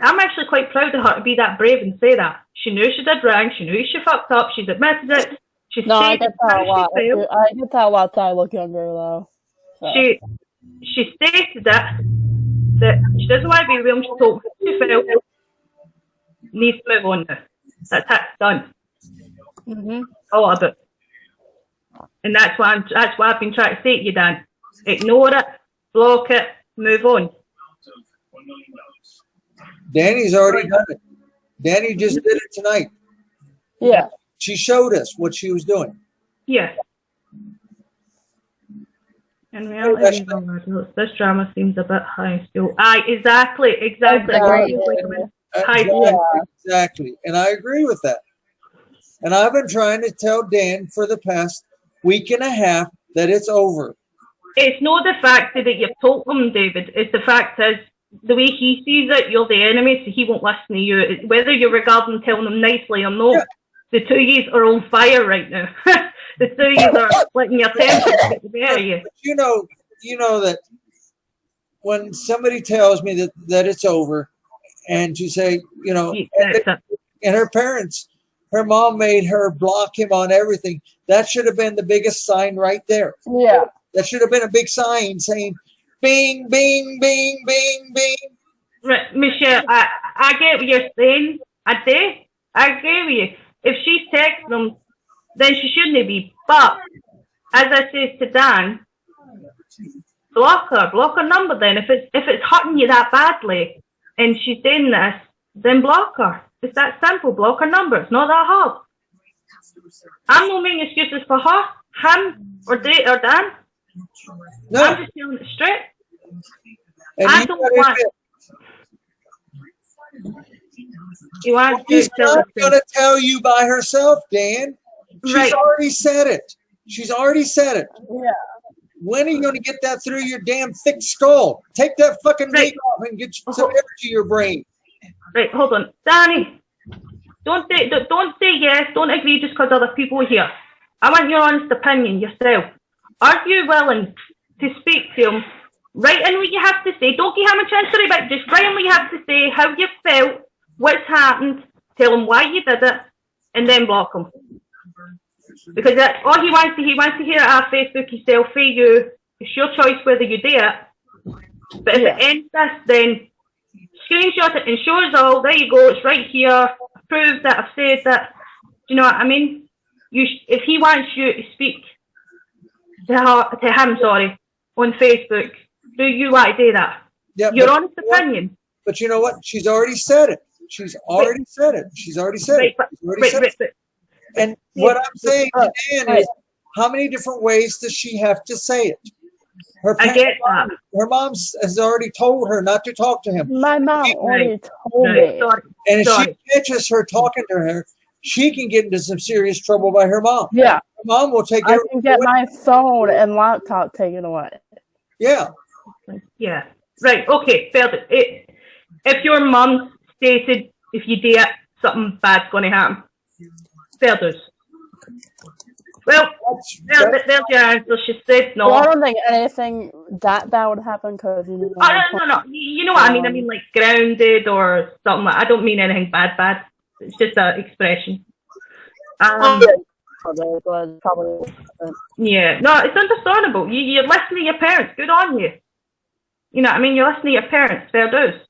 I'm actually quite proud of her to be that brave and say that. She knew she did wrong. She knew she fucked up. She's admitted it. I get that a lot. I get that a lot that I look younger, though. So. She stated that she doesn't want to be with him. She told him she felt needs to move on now. That's it. Done. All of it. And that's what I've been trying to say to you, Dan. Ignore it, block it, move on. Danny's already done it. Danny just did it tonight. Yeah. She showed us what she was doing. Yeah. In reality, this drama seems a bit high school. Exactly. High school. Exactly. And I agree with that. And I've been trying to tell Dan for the past week and a half that it's over. It's not the fact that you've told him, David. It's the fact is the way he sees it, you're the enemy, so he won't listen to you. Whether you're regarding telling him nicely or not, the two of you are on fire right now. The two of you are letting your tension get the better of you. You know that when somebody tells me that it's over, and you say, and her parents, her mom made her block him on everything. That should have been the biggest sign right there. Yeah. That should have been a big sign saying, bing, bing, bing, bing, bing. Right, Michelle, I get what you're saying. I agree with you. If she's texting them, then she shouldn't be. But, as I said to Dan, block her number then. If it's hurting you that badly and she's doing this, then block her. It's that simple. Block her number. It's not that hard. I'm not making excuses for her, him, or Dan. No. I'm just telling it straight. And I don't want. She's not going to tell you by herself, Dan. She's already said it. She's already said it. Yeah. When are you going to get that through your damn thick skull? Take that fucking weight off and get some air to your brain. Right, hold on. Danny, don't say yes, don't agree just because other people are here. I want your honest opinion yourself. Are you willing to speak to him? Write in what you have to say. Don't give him a chance to read, just write in what you have to say, how you felt, what's happened, tell him why you did it, and then block him. Because that's all he wants to hear it off Facebook himself for you. It's your choice whether you do it. But if it ends this, then screenshot it and show us all. There you go, it's right here. Prove that I've said that. Do you know what I mean? If he wants you to speak to him, on Facebook, do you want to do that? Yeah, your honest opinion. But you know what? She's already said it. She's already said it. And what I'm saying to Dan is, how many different ways does she have to say it? I get that. Her mom has already told her not to talk to him. My mom already told me. And if she catches her talking to her, she can get into some serious trouble by her mom. Yeah. Her mom will take I can get my phone and laptop taken away. Yeah. Yeah. Right. Okay. Fair. If your mum stated if you do it, something bad's going to happen. Fair dues. Well, there's your answer. She said no. Well, I don't think anything that bad would happen because no. You know what I mean? I mean like grounded or something. I don't mean anything bad. It's just an expression. Probably. Yeah. No, it's understandable. You listen to your parents. Good on you. You know what I mean? You listen to your parents. Fair dues.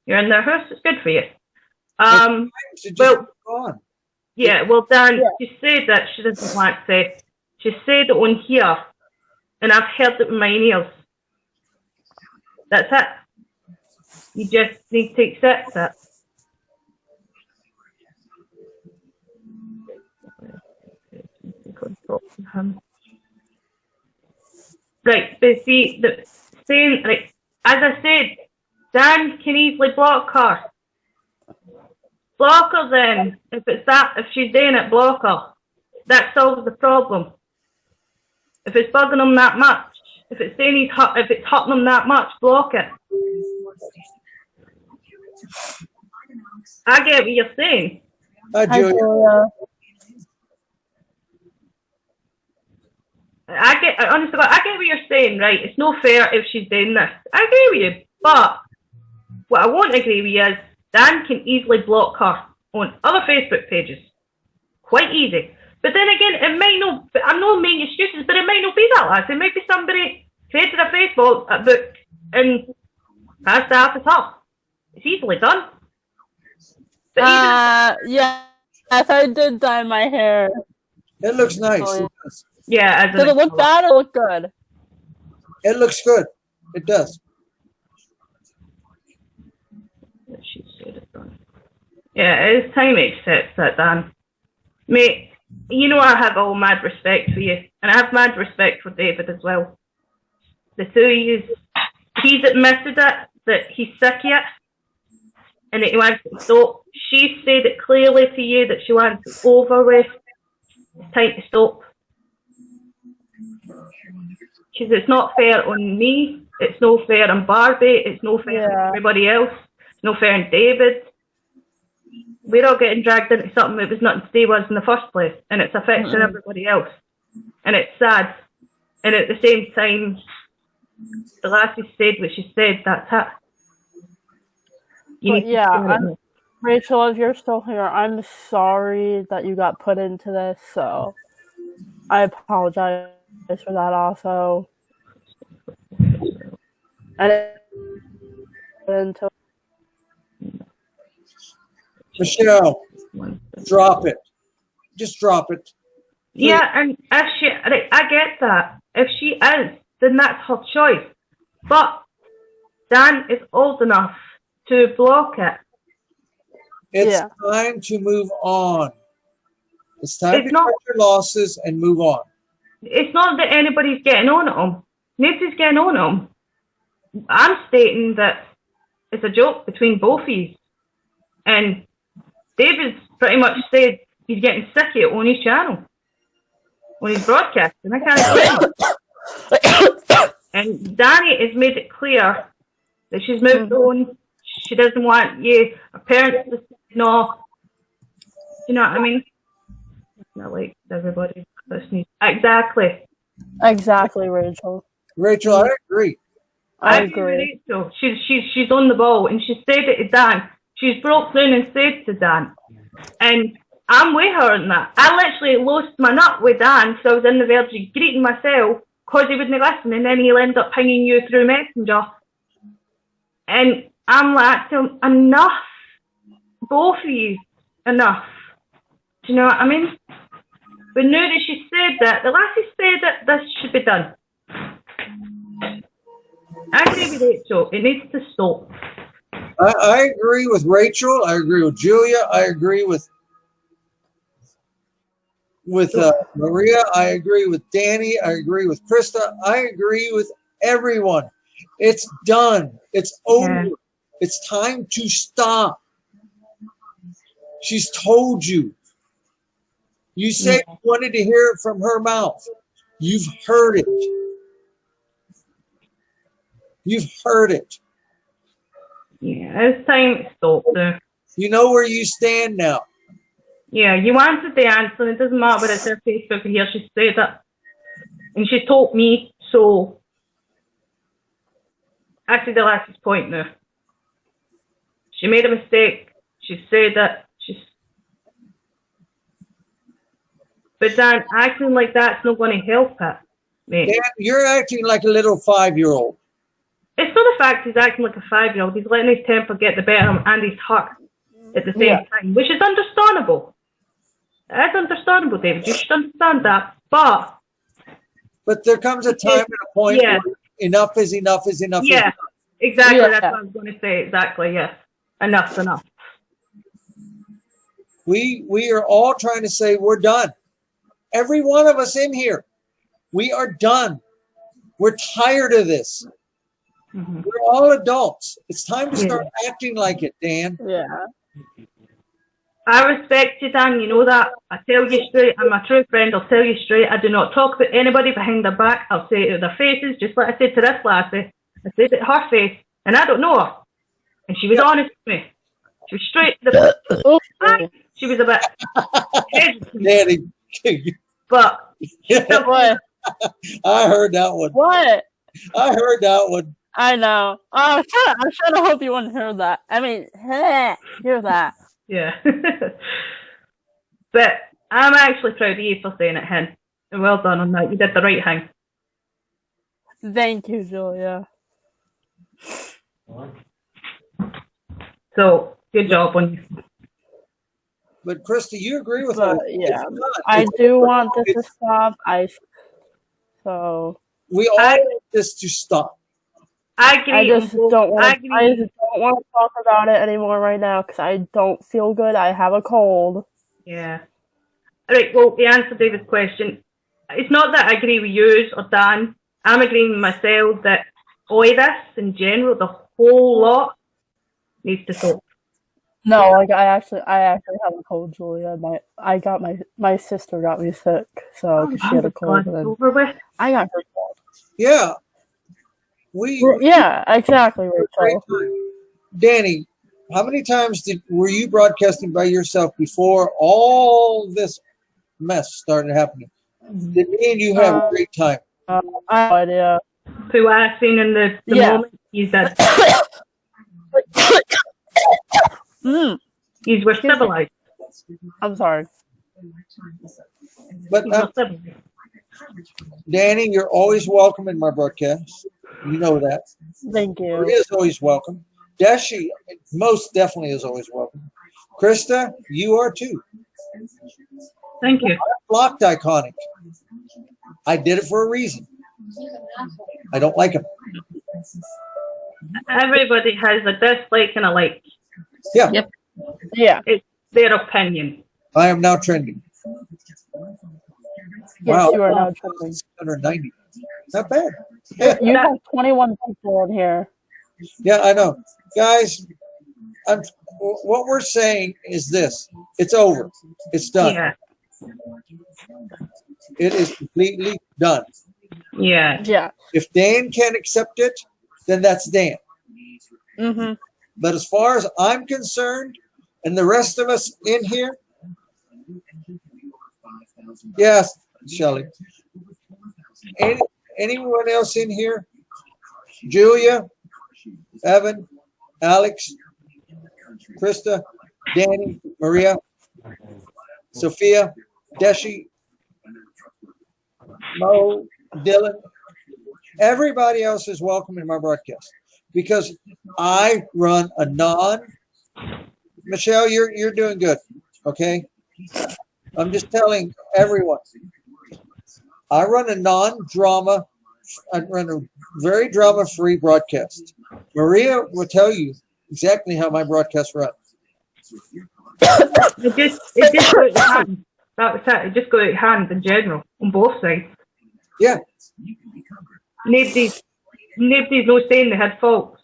You're in their house. It's good for you. Yeah, well, Dan, she said that she doesn't want to say. She said it on here, and I've heard it with my ears. That's it. You just need to accept it. Right, but see, saying, like, as I said, Dan can easily block her. Block her then. If she's doing it, block her. That solves the problem. If it's bugging him that much, if it's saying if it's hurting him that much, block it. I get what you're saying. Hi, Julia. Honestly, I get what you're saying, right? It's no fair if she's doing this. I agree with you. But what I won't agree with you is Dan can easily block her on other Facebook pages. Quite easy. But then again, it might not, I'm not making excuses, but it might not be that, lads. It might be somebody created a Facebook book and passed half as her. It's easily done. Yeah. Yes, I did dye my hair. It looks nice. Oh, yeah. It does. Yeah. Did it look bad or look good? It looks good. It does. She said it done. Yeah, it's time to accept that, Dan. Mate, you know I have all mad respect for you, and I have mad respect for David as well. The two of you, he's admitted it, that he's sick of it, and that he wants to stop. She said it clearly to you that she wants it over with. It's time to stop. Because it's not fair on me, it's no fair on Barbie, it's no fair on everybody else, it's no fair on David. We're all getting dragged into something that was nothing to do with us in the first place, and it's affecting everybody else. And it's sad. And at the same time, the lassie said what she said, that's it. Rachel, if you're still here, I'm sorry that you got put into this, so I apologize for that also. Michelle, drop it. Just drop it. Yeah, and if she, I get that. If she is, then that's her choice. But Dan is old enough to block it. It's time to move on. It's time to cut your losses and move on. It's not that anybody's getting on at him. Nobody's getting on at him. I'm stating that it's a joke between both of you. And David's pretty much said he's getting sick of it on his channel, on his broadcast, and I can't say And Danny has made it clear that she's moved on. She doesn't want you, her parents to know. You know what I mean? It's not like everybody listening. Exactly, Rachel. Rachel, I agree. I agree. Rachel. She's on the ball, and she said it to Dan. She's broke down and said to Dan, and I'm with her on that. I literally lost my nut with Dan, so I was in the verge of greeting myself because he wouldn't listen, and then he'll end up pinging you through Messenger. And I'm like, enough, both of you, enough. Do you know what I mean? But now that she said that, the lassie said that this should be done. I agree with Rachel. It needs to stop. I agree with Rachel. I agree with Julia. I agree with Maria. I agree with Danny. I agree with Krista. I agree with everyone. It's done. It's over. Yeah. It's time to stop. She's told you. You said you wanted to hear it from her mouth. You've heard it. You've heard it. Yeah, it's time to stop there. You know where you stand now. Yeah, you answered the answer. It doesn't matter whether it's her Facebook or here. She said that. And she told me, so I see the last point now. She made a mistake. She said that. But Dan, acting like that's not going to help it, mate. Dan, you're acting like a little 5-year-old. It's not the fact he's acting like a 5-year-old. He's letting his temper get the better of him and his heart at the same time, which is understandable. It's understandable, David. You should understand that. But there comes a time and a point where enough is enough is enough. Yeah, exactly. That's what I was going to say. Exactly, yes. Enough's enough. We are all trying to say we're done. Every one of us in here, we are done. We're tired of this. Mm-hmm. We're all adults. It's time to start acting like it, Dan. Yeah. I respect you, Dan. You know that. I tell you straight. I'm a true friend. I'll tell you straight. I do not talk about anybody behind their back. I'll say it to their faces, just like I said to this lassie. I said it to her face, and I don't know her. And she was honest with me. She was straight to the point. She was a bit hesitant. Daddy. But what? I heard that one. What? I heard that one. I know. I was trying to hope you wouldn't hear that. I mean, hear that. Yeah. But I'm actually proud of you for saying it, Hen. And well done on that. You did the right thing. Thank you, Julia. So, good job on you. But Krista, you agree with But me. yeah, I do want this to stop. We all want this to stop. I agree. I just don't want to talk about it anymore right now because I don't feel good. I have a cold. Yeah. All right, well, to answer David's question, it's not that I agree with yours or Dan. I'm agreeing with myself that all this in general, the whole lot, needs to stop. No, like I actually have a cold, Julia. My sister got me sick, so because she had a cold, and over with. I got her cold. Yeah. Yeah, exactly, Rachel. Danny, how many times were you broadcasting by yourself before all this mess started happening? Did me and you have a great time? I have no idea. Who I seen in the moment you said. You were civilized. I'm sorry. But Danny, you're always welcome in my broadcast. You know that. Thank you. Maria is always welcome. Deshi, most definitely is always welcome. Krista, you are too. Thank you. I blocked Iconic. I did it for a reason. I don't like him. Everybody has a dislike and a like. Yeah. Yep. Yeah. It's their opinion. I am now trending. Yes, Wow. you are now trending. 690. Not bad. You have 21 people in here. Yeah, I know. Guys, what we're saying is this. It's over. It's done. Yeah. It is completely done. Yeah. Yeah. If Dan can't accept it, then that's Dan. Mm-hmm. But as far as I'm concerned, and the rest of us in here, yes, Shelley. Anyone else in here? Julia, Evan, Alex, Krista, Danny, Maria, Sophia, Deshi, Mo, Dylan. Everybody else is welcome in my broadcast because I run a Michelle, you're doing good, okay? I'm just telling everyone. I run a non-drama. I run a very drama-free broadcast. Maria will tell you exactly how my broadcast runs. It just got out of hand. That was it. It just got out of hand in general on both sides. Yeah. Nobody's no saying they had faults.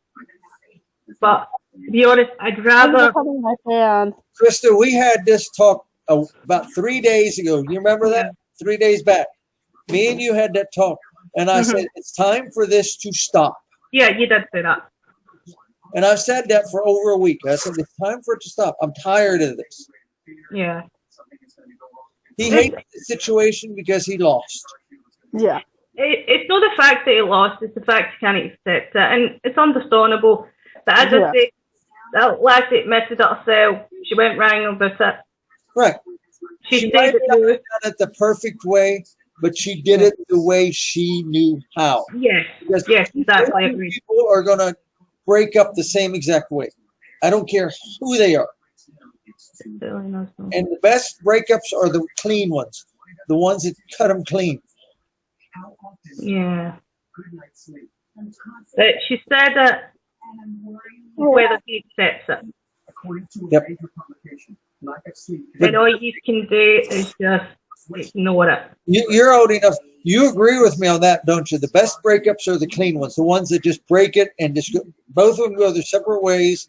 But to be honest, I'd rather. Krista, we had this talk about 3 days ago. You remember that? 3 days back. Me and you had that talk. And I said, it's time for this to stop. Yeah, you did say that. And I've said that for over a week. I said, it's time for it to stop. I'm tired of this. Yeah. He hates the situation because he lost. Yeah. It's not the fact that he lost, it's the fact he can't accept it. And it's understandable. But as I say, that lady admitted it herself. She went wrong about it. Right. She might said not have done it the perfect way, but she did it the way she knew how. Yes. Because yes, exactly. people are going to break up the same exact way. I don't care who they are. And the best breakups are the clean ones, the ones that cut them clean. Yeah. But she said that whether he accepts it. Yep. And all you can do is just ignore it. You're old enough. You agree with me on that, don't you? The best breakups are the clean ones, the ones that just break it and just go, both of them go their separate ways,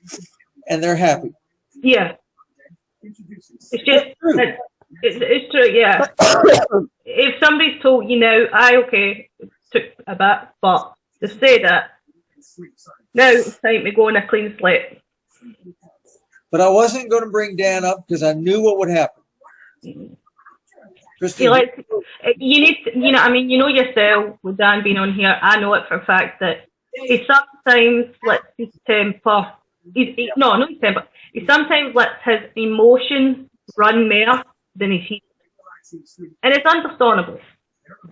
and they're happy. Yeah. It's just it's true. Yeah. If somebody's told you know, okay, it took a bit, but to say that now it's time to go on a clean slate. But I wasn't going to bring Dan up because I knew what would happen. You need to, I mean, you know yourself with Dan being on here. I know it for a fact that he sometimes lets his temper, no, not his temper, he sometimes lets his emotions run more than his heat. And it's understandable.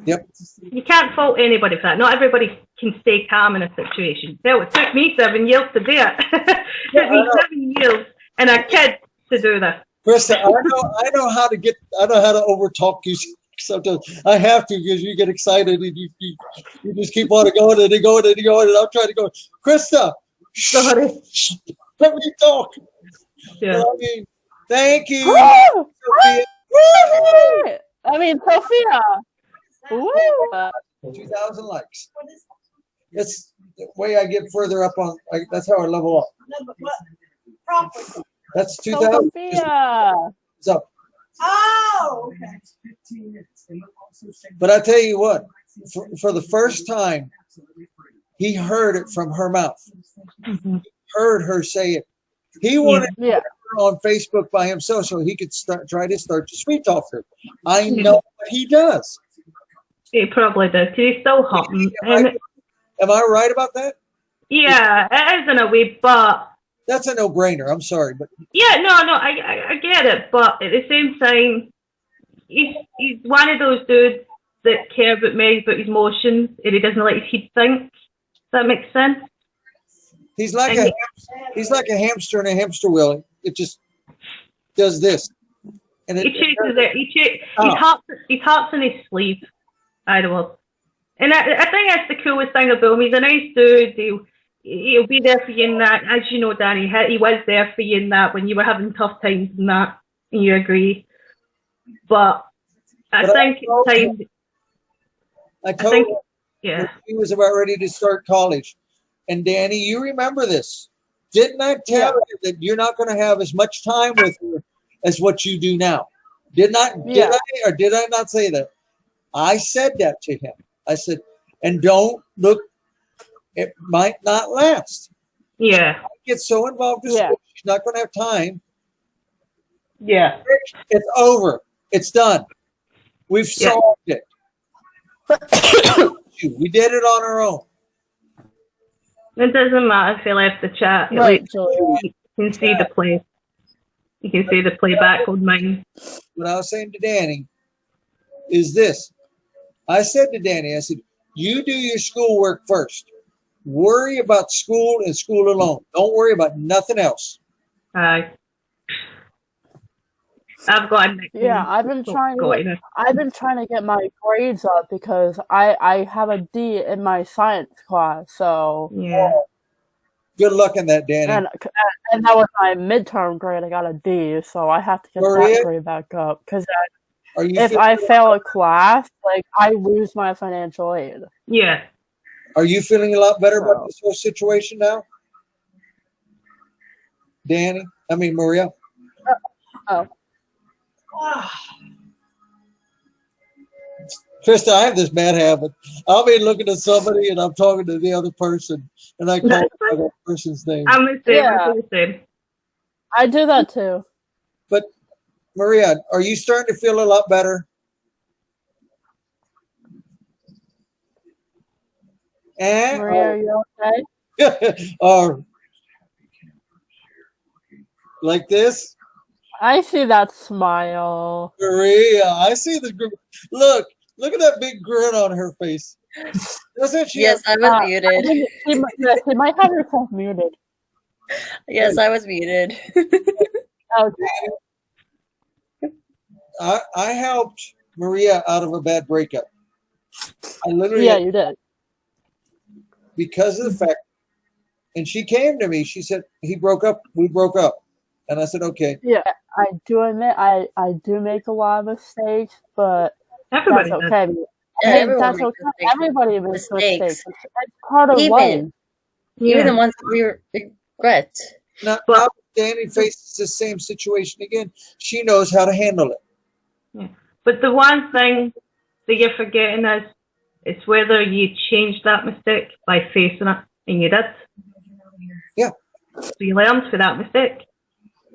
Yep. You can't fault anybody for that. Not everybody can stay calm in a situation. Hell, it took me 7 years to do it. It took me 7 years and a kid to do this. Krista, I know how to overtalk you sometimes. I have to because you get excited and you just keep on going and going and going and I'm trying to go. Krista, Sorry. let me talk. Yeah. I mean, thank you. Sophia. I mean, Sophia. Woo. 2,000 likes. That's the way I get further up on. That's how I level up. That's 2,000. Sophia. So. Oh, okay. But I tell you what, for the first time, he heard it from her mouth. Mm-hmm. Heard her say it. He wanted Yeah. her on Facebook by himself so he could try to start to sweet talk her. I know what he does. He probably does. He's still hurting. Am I right about that? Yeah, it is in a way, but That's a no-brainer. I'm sorry, but yeah, no, I get it, but at the same time, he's one of those dudes that care about me, about his emotions, and he doesn't let his head think. Does that make sense? he's like a hamster in a hamster wheel. It just does this, and He chases it. His heart's in his sleeve. I don't know. And I think that's the coolest thing about him. He's a nice dude. He'll be there for you in that. As you know, Danny, he was there for you in that when you were having tough times and that, and you agree. But I think it's time. I told him yeah. he was about ready to start college. And Danny, you remember this. Didn't I tell you that you're not going to have as much time with her as what you do now? Did I not say that? I said that to him. I said, and don't look, it might not last. Yeah. I get so involved in school, she's not going to have time. Yeah. It's over. It's done. We've solved it. We did it on our own. It doesn't matter if he left the chat. Right, You can see the play. You can see the playback on mine. What I was saying to Danny is this. I said to Danny, I said, you do your schoolwork first. Worry about school and school alone. Don't worry about nothing else. I've got I've been trying to get my grades up because I have a D in my science class. So good luck in that, Danny. And that was my midterm grade. I got a D, so I have to get that grade back up because if I fail a class, like I lose my financial aid. Yeah. Are you feeling a lot better about this whole situation now, Danny? I mean, Maria. Krista, I have this bad habit. I'll be looking at somebody and I'm talking to the other person, and I call that person's name. I'm the same. I'm the same. I do that too. But Maria, are you starting to feel a lot better? Maria, are you okay? Or like this? I see that smile. Maria, I see the look at that big grin on her face. Doesn't she? Yes, I was muted. She might have herself muted. Yes, I was muted. Okay. I helped Maria out of a bad breakup. I literally you did. Because of the fact, and she came to me, she said, we broke up. And I said, okay. Yeah, I do admit I do make a lot of mistakes, but Everybody that's okay. Everyone That's makes okay. mistakes. Everybody makes mistakes. Mistakes. It's part of life. Even the ones we regret. Now Danny faces the same situation again. She knows how to handle it. Yeah. But the one thing that you're forgetting is it's whether you changed that mistake by facing it, and you did. Yeah. So you learned for that mistake.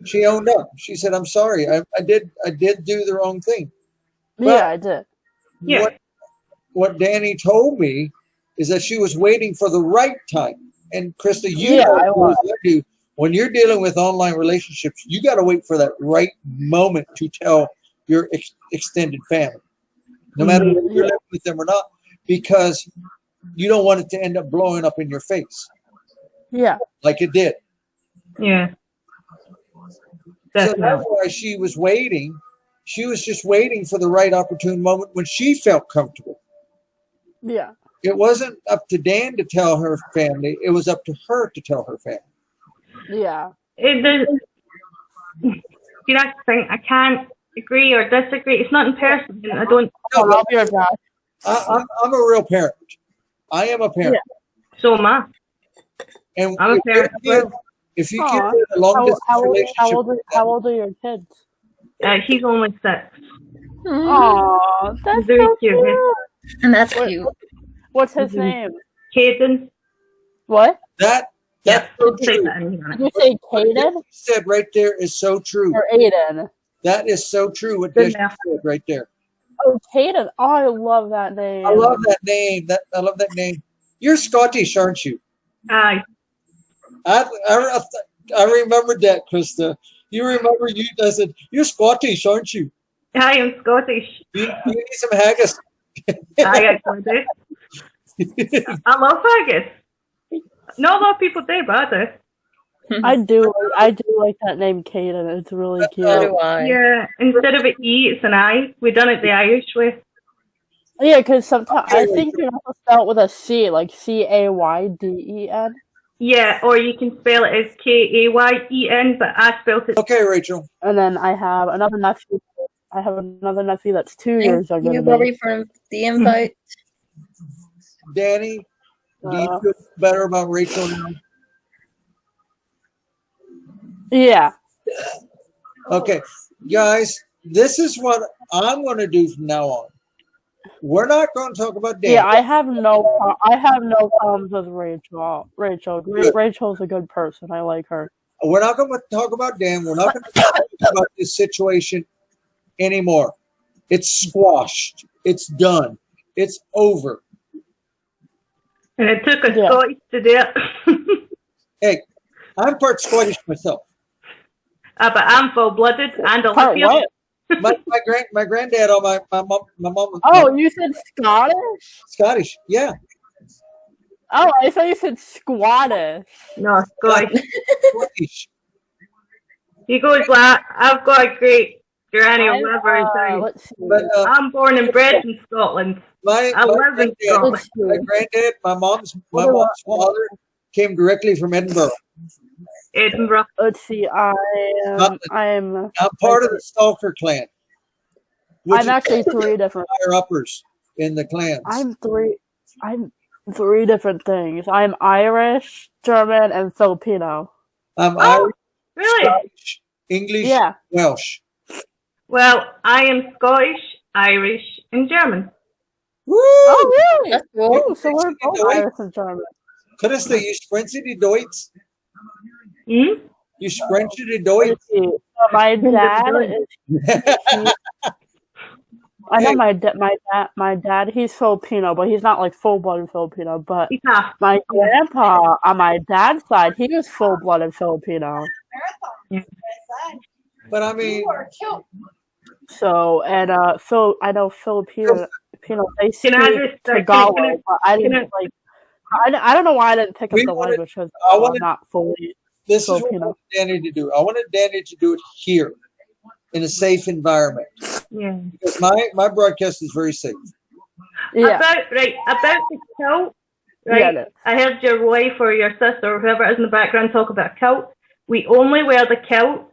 She owned up. She said, "I'm sorry. I did do the wrong thing." But Yeah, I did. Yeah. What Danny told me is that she was waiting for the right time. And Krista, you know, as I do, when you're dealing with online relationships, you got to wait for that right moment to tell your extended family, no matter if you're living with them or not, because you don't want it to end up blowing up in your face. Yeah. Like it did. Yeah. So that's why she was waiting. She was just waiting for the right opportune moment when she felt comfortable. Yeah. It wasn't up to Dan to tell her family. It was up to her to tell her family. Yeah. See, that's the thing. I can't agree or disagree. It's not in person. I don't. No, I'll be right back. I'm a real parent. I am a parent. Yeah. So am I. And I'm a parent as well. If you get a long distance relationship, how old are your kids? He's only 6. Oh, that's very so cute. And that's cute. What's his name? Caden. What? That's so true. Did you say Caden? What you said right there is so true. Or Aiden? That is so true. What Dish said right there. Oh, Caden. Oh, I love that name. I love that name. I love that name. You're Scottish, aren't you? Aye. I remembered that, Krista. You remember I said, you're Scottish, aren't you? I am Scottish. You need some haggis. I actually do. I love haggis. Not a lot of people do, but I do. I do like that name, Caden. It's really cute. So do I. Yeah, instead of an E, it's an I. We done it the Irish way. Yeah, because sometimes I think you have to spell it with a C, like Cayden. Yeah, or you can spell it as Kayen, but I spelled it. Okay, Rachel. And then I have another nephew. That's 2 years younger Thank than you, me. Bobby, for the invite. Danny, do you feel better about Rachel now? Yeah. Okay, guys, this is what I'm going to do from now on. We're not going to talk about Dan. Yeah, I have no problems with Rachel. Rachel's a good person. I like her. We're not going to talk about Dan. We're not going to talk about this situation anymore. It's squashed. It's done. It's over. And it took a Scottish to do it. Hey, I'm part Scottish myself. But I'm full-blooded and Olympian. My granddad on my mom. Oh, you said Scottish? Scottish, yeah. Oh, I thought you said Squattish. No, Scottish. Scottish. He goes like, I've got a great granny or whatever. I'm born and bred in Scotland. I live in Scotland. My granddad, my mom's father came directly from Edinburgh. Edinburgh. Let's see. I'm part of the Stalker clan. I'm actually 3 different higher uppers in the clans. I'm 3 different things. I'm Irish, German, and Filipino. I'm Irish, really? Scottish, English, Welsh. Well, I am Scottish, Irish, and German. Woo! Oh, really? That's cool. Oh, so we're both Irish and German. Christa, you sprechen die Deutsch? Hmm? You sprechen die Deutsch? My dad is... I know my dad, he's Filipino, but he's not like full-blooded Filipino, but my grandpa on my dad's side, he was full-blooded Filipino. But I mean... So, and I know Filipino, they speak Tagalog, but I didn't like... I don't know why I didn't pick up the language, because I'm not fully This Filipino. is what I wanted Danny to do. I wanted Danny to do it here, in a safe environment. Yeah. Because my broadcast is very safe. Yeah. About the kilt, right? Yeah, I heard your wife or your sister or whoever it is in the background talk about a kilt. We only wear the kilt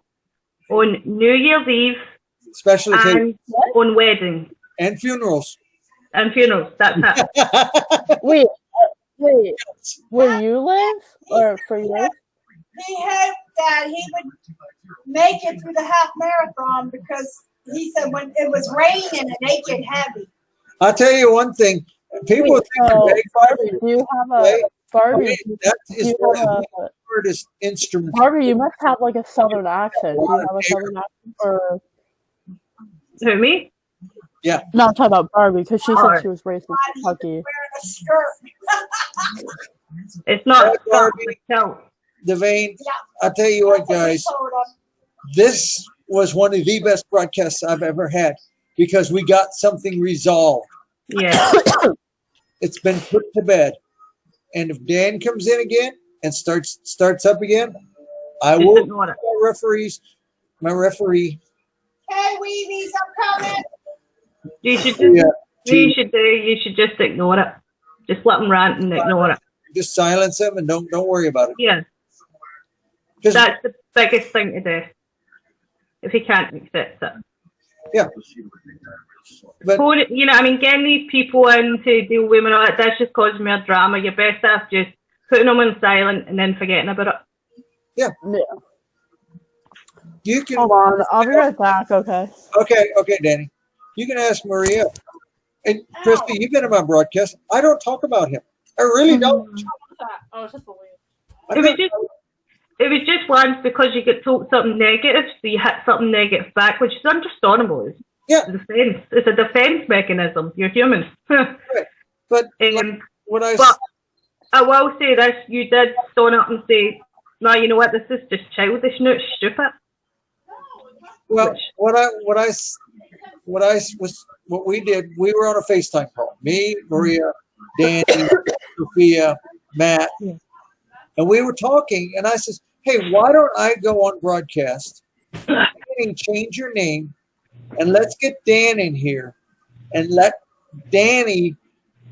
on New Year's Eve, special and on weddings and funerals. And funerals. That's it. Wait, where you live or for you? He hoped that he would make it through the half marathon because he said when it was raining and it get heavy. I'll tell you one thing. People think Barbie, do you have a Barbie? That is the hardest instrument. Barbie, you must have like a southern accent. Do you have a southern accent or? Who, me? Yeah. No, I'm talking about Barbie because she said Alright. she was raised in Kentucky. Wearing a skirt. It's not That Barbie, no. Devane, Yeah. I'll tell you what, That's what we guys. told 'em. This was one of the best broadcasts I've ever had because we got something resolved. Yeah. It's been put to bed. And if Dan comes in again and starts up again, I Just will ignore it. my referee. Hey, Weebies, I'm coming. You should just Yeah, you should just ignore it. Just let them rant and ignore it. just silence him and don't worry about it. Yeah. 'Cause- That's the biggest thing to do. If he can't accept it. yeah. But You know, I mean, getting these people in to deal with women, all that, that's just causing more drama. You're best off just putting them on silent and then forgetting about it. Yeah. you can Hold on, I'll be right back. Okay. okay, Danny. You can ask Maria. And Christy, you've been in my broadcast. I don't talk about him. I really don't. Oh, it's just a wave. It was just once because you get told something negative, so you hit something negative back, which is understandable. Yeah. Defense. It's a defense mechanism. You're human. But But I will say this: you did stand up and say, "No, you know what? This is just childish. No, it's stupid." well, what we did, we were on a FaceTime call. Me, Maria, Danny, Sophia, Matt, and we were talking. And I says, "Hey, why don't I go on broadcast and change your name, and let's get Dan in here, and let Danny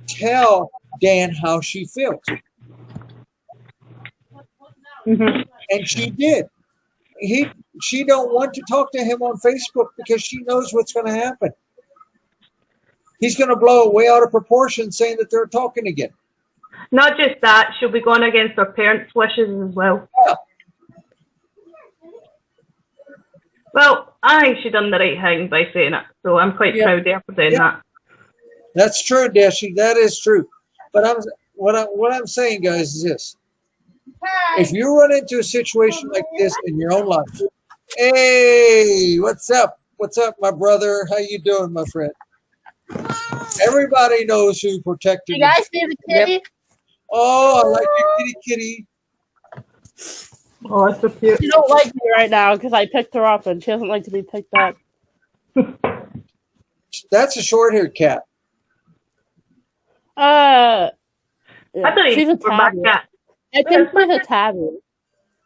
tell Dan how she feels." Mm-hmm. And she did. She don't want to talk to him on Facebook because she knows what's going to happen. He's going to blow it way out of proportion saying that they're talking again. Not just that, she'll be going against her parents' wishes as well. Yeah. Well, I think she done the right thing by saying it, so I'm quite proud of her for doing that. That's true, Dashi. That is true. But what I'm saying, guys, is this. If you run into a situation like this in your own life, hey, what's up? What's up, my brother? How you doing, my friend? Everybody knows who protected You guys see the kitty? Oh, I like your kitty. Oh, that's so cute. She don't like me right now because I picked her up and she doesn't like to be picked up. That's a short-haired cat. Yeah. I thought She's a tabby. cat. I think she's a tabby.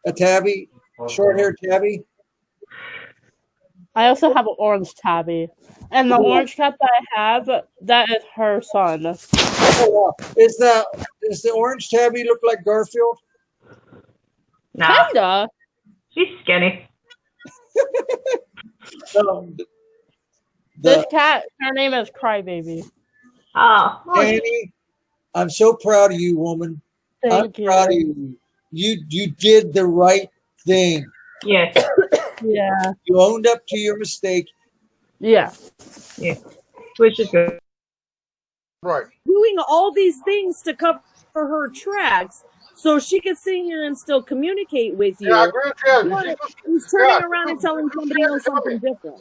A tabby? Short-haired tabby? I also have an orange tabby. And the orange cat that I have, that is her son. Oh, wow. Is the orange tabby look like Garfield? Nah, Kinda. she's skinny. This cat, her name is Crybaby. Oh, Danny, I'm so proud of you, woman. Thank you. Proud of you. You did the right thing. yes. Yeah. You owned up to your mistake. Yeah. Yeah. Which is good. Right. Doing all these things to cover her tracks so she could sit here and still communicate with you. Yeah, I agree with you. But he's turning around and telling somebody else something different.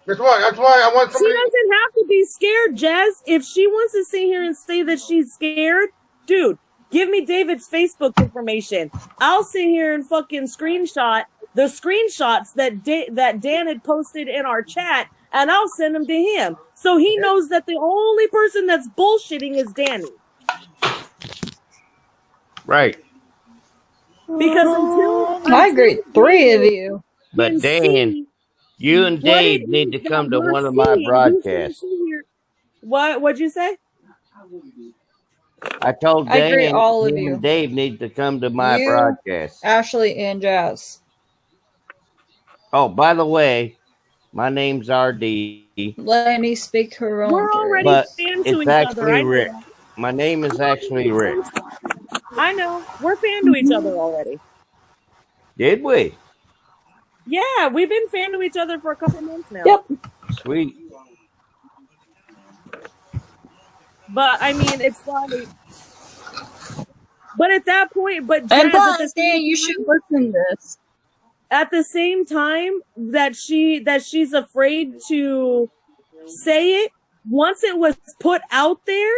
That's why I want She somebody. doesn't have to be scared, Jez. If she wants to sit here and say that she's scared, dude, give me David's Facebook information. I'll sit here and fucking screenshot the screenshots that Dan had posted in our chat, and I'll send them to him. So he knows that the only person that's bullshitting is Danny. Right. Because until I agree. Three of you. But Dan, you and Dave need to come to one of my broadcasts. What'd you say? I told I agree, Dan all of him you. and Dave need to come to my You, broadcast. Ashley, and Jazz. Oh, by the way, my name's RD, Let me speak her own. We're already but fans to it's each other. actually I Rick. know. My name is actually Rick. I know. We're fan to each other already. Did we? Yeah, we've been fan to each other for a couple months now. Yep. Sweet. But I mean, it's like. But at that point, but And Jazz, at the plus, same Dan, you time- should listen to this. at the same time that she's afraid to say it, once it was put out there,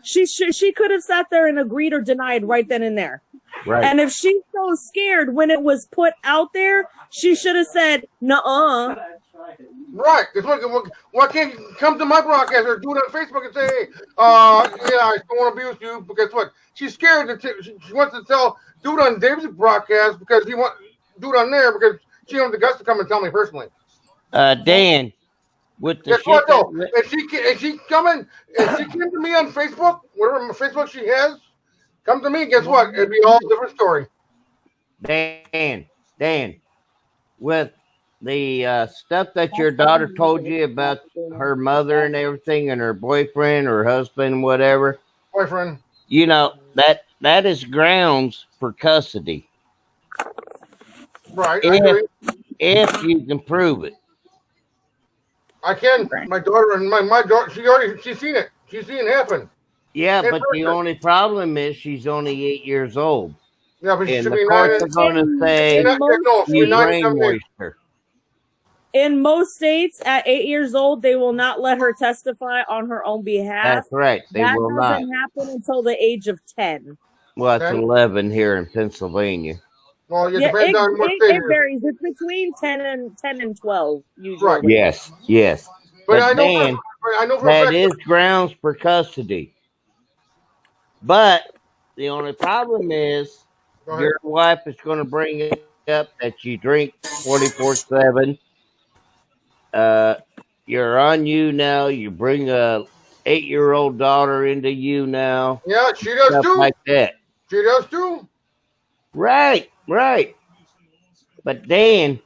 she could have sat there and agreed or denied right then and there. Right. And if she's so scared when it was put out there, she should have said, "Nuh-uh." Right. Why can't you come to my broadcast or do it on Facebook and say, hey, I don't want to abuse you? Because what? She's scared she wants to do it on David's broadcast because he wants do it on there because she don't have the guts to come and tell me personally. Dan, with the Guess what though? If she came to me on Facebook, whatever Facebook she has, come to me. Guess what? It'd be all a different story. Dan, with the stuff that your daughter told you about her mother and everything, and her boyfriend or husband, whatever. Boyfriend. You know that is grounds for custody. Right. I agree. If you can prove it. I can. My daughter and my daughter. She's seen it. She's seen it happen. Yeah, but the only problem is she's only 8 years old. Yeah, but she And should the be courts are going to say you brainwashed her. In most states, at 8 years old, they will not let her testify on her own behalf. That's right. They will not. That doesn't happen until the age of 10. Well, it's 11 here in Pennsylvania. Well, it depends on what state it varies. It's between 10 and 12 usually. Right. Yes. But I know that is grounds for custody. But the only problem is your wife is going to bring it up that you drink 24/7. You're on YouNOW. You bring a 8-year-old daughter into YouNOW. Yeah, she does stuff too. Like that. She does too. Right. But Dan,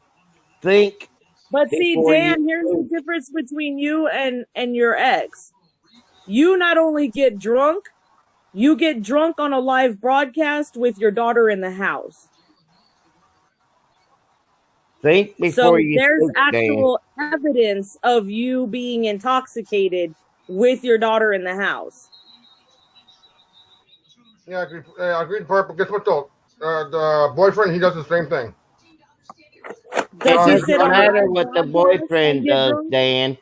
think. But see, Dan, here's the difference between you and your ex. You not only get drunk, you get drunk on a live broadcast with your daughter in the house. Think before you there's speak, actual evidence of you being intoxicated with your daughter in the house. Yeah, I agree with part, but guess what though? The boyfriend, he does the same thing. It doesn't matter what the boyfriend does, Dan.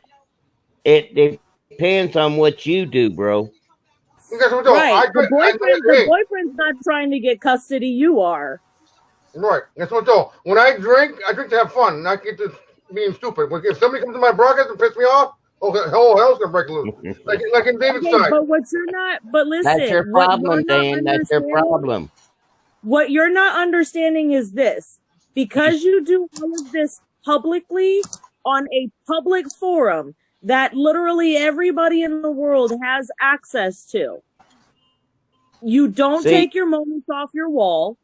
It depends on what you do, bro. Guess what though? Right. The boyfriend's not trying to get custody. You are. Right. Guess what though? When I drink to have fun, not get to being stupid. If somebody comes to my broadcast and piss me off, hell's gonna break loose. like in David's side. But what you're not. But listen, that's your problem, Dan. That's your problem. What you're not understanding is this: because you do all of this publicly on a public forum that literally everybody in the world has access to. You don't take your moments off your wall.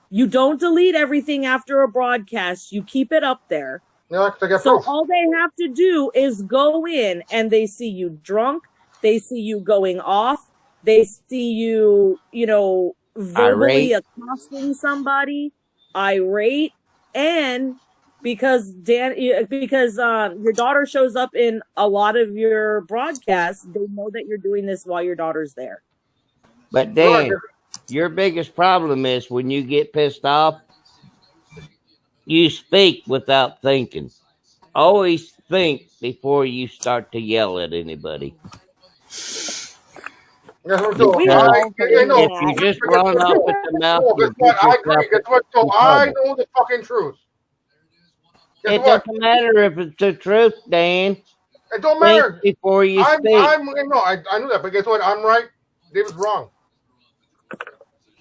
You don't delete everything after a broadcast. You keep it up there. Yeah, so all they have to do is go in and they see you drunk. They see you going off. They see you, verbally accosting somebody, irate, and because your daughter shows up in a lot of your broadcasts, they know that you're doing this while your daughter's there. But Dan, your biggest problem is when you get pissed off, you speak without thinking. Always think before you start to yell at anybody. If you just run off at the mouth, I agree. Guess what? So I know the fucking truth. It doesn't matter if it's the truth, Dan. It don't matter. Think before you speak. I knew that, but guess what? I'm right. David's wrong.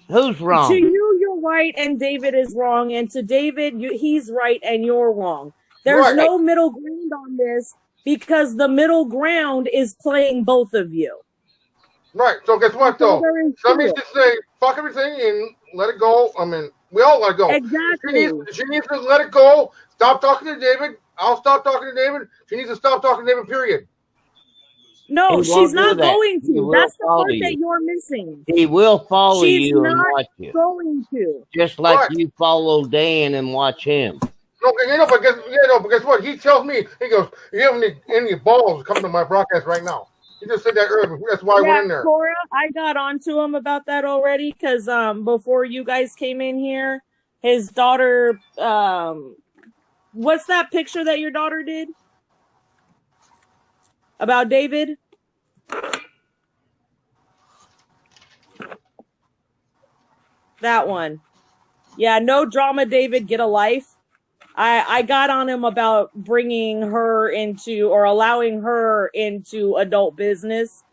Who's wrong? To you, you're right, and David is wrong. And to David, he's right, and you're wrong. There's no middle ground on this because the middle ground is playing both of you. Right. So guess what, though? Somebody should say, fuck everything and let it go. I mean, we all let it go. Exactly. She needs to let it go. Stop talking to David. I'll stop talking to David. She needs to stop talking to David, period. No, she's not going to. That's the part that you're missing. He will follow you and watch you. She's not going to. Just like you follow Dan and watch him. No, but guess what? He tells me, he goes, you have any balls coming to my broadcast right now? He just said that earlier. That's why I went in there. Cora, I got onto him about that already because before you guys came in here, his daughter, what's that picture that your daughter did about David? That one. Yeah, no drama, David, get a life. I got on him about bringing her into or allowing her into adult business.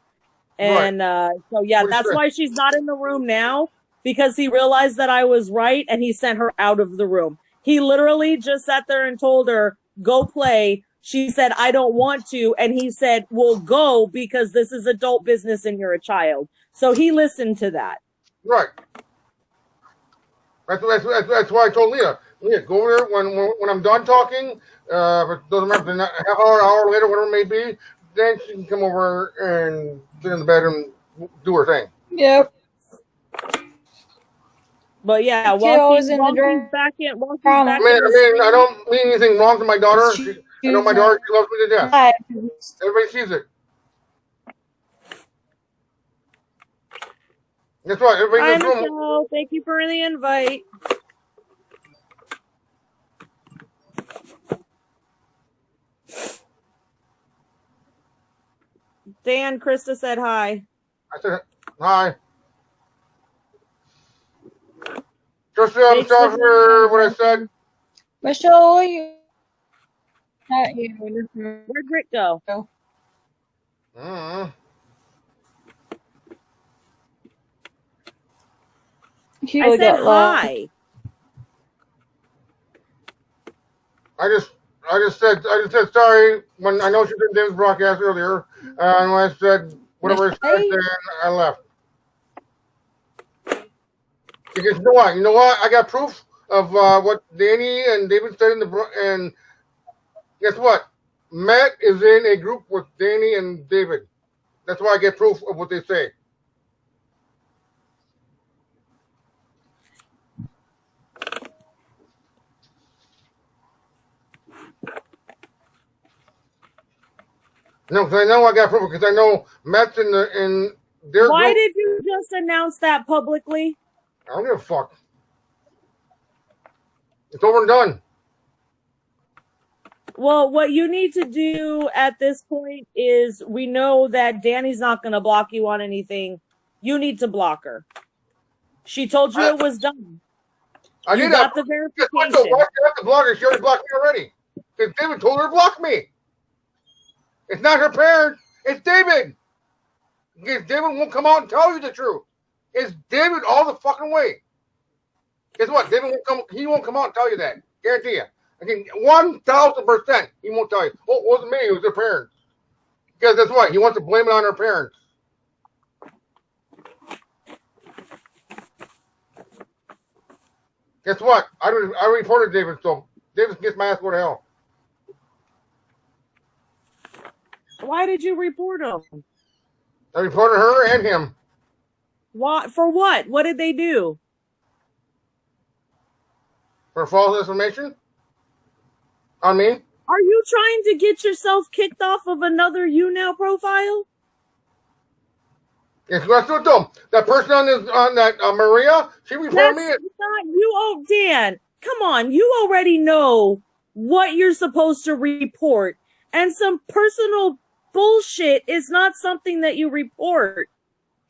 And so, yeah, that's why she's not in the room now, because he realized that I was right and he sent her out of the room. He literally just sat there and told her, go play. She said, I don't want to. And he said, well, go, because this is adult business and you're a child. So he listened to that. Right. That's why I told Leah, go over there when I'm done talking. If it doesn't matter, half hour later, whatever it may be, then she can come over and sit in the bedroom, do her thing. Yep. But yeah, while he's back in. I mean, I don't mean anything wrong to my daughter. I know my daughter, she loves me to death. Everybody sees it. That's right. Everybody in this room. Michelle, thank you for the invite. Dan, Krista said hi. I said hi. Krista, I'm sorry for what I said. Michelle, not you. Where'd Rick go? I said hi. I just said sorry when I know she did David's broadcast earlier, and when I said whatever I said, then I left. Because you know what? I got proof of what Danny and David said and guess what? Matt is in a group with Danny and David. That's why I get proof of what they say. No, because I know I got proof, because I know Matt's in their Why group. did you just announce that publicly? I don't give a fuck. It's over and done. Well, what you need to do at this point is, we know that Danny's not going to block you on anything. You need to block her. She told you it was done. You got the verification. Why do you have to block her? She already blocked me already. Because David told her to block me. It's not her parents. It's David. Because David won't come out and tell you the truth. It's David all the fucking way. Guess what? David won't come. He won't come out and tell you that. Guarantee you. Okay, 1,000%. He won't tell you. Oh, it wasn't me. It was their parents. Because that's what he wants to blame it on her parents. Guess what? I reported David, so David gets my ass go to hell. Why did you report him? I reported her and him. What? For what? What did they do? For false information? On me? Are you trying to get yourself kicked off of another YouNOW profile? Yes, let's do it though. That person on that Maria, she reported me. Not you. Oh, Dan, come on. You already know what you're supposed to report. And some personal bullshit is not something that you report.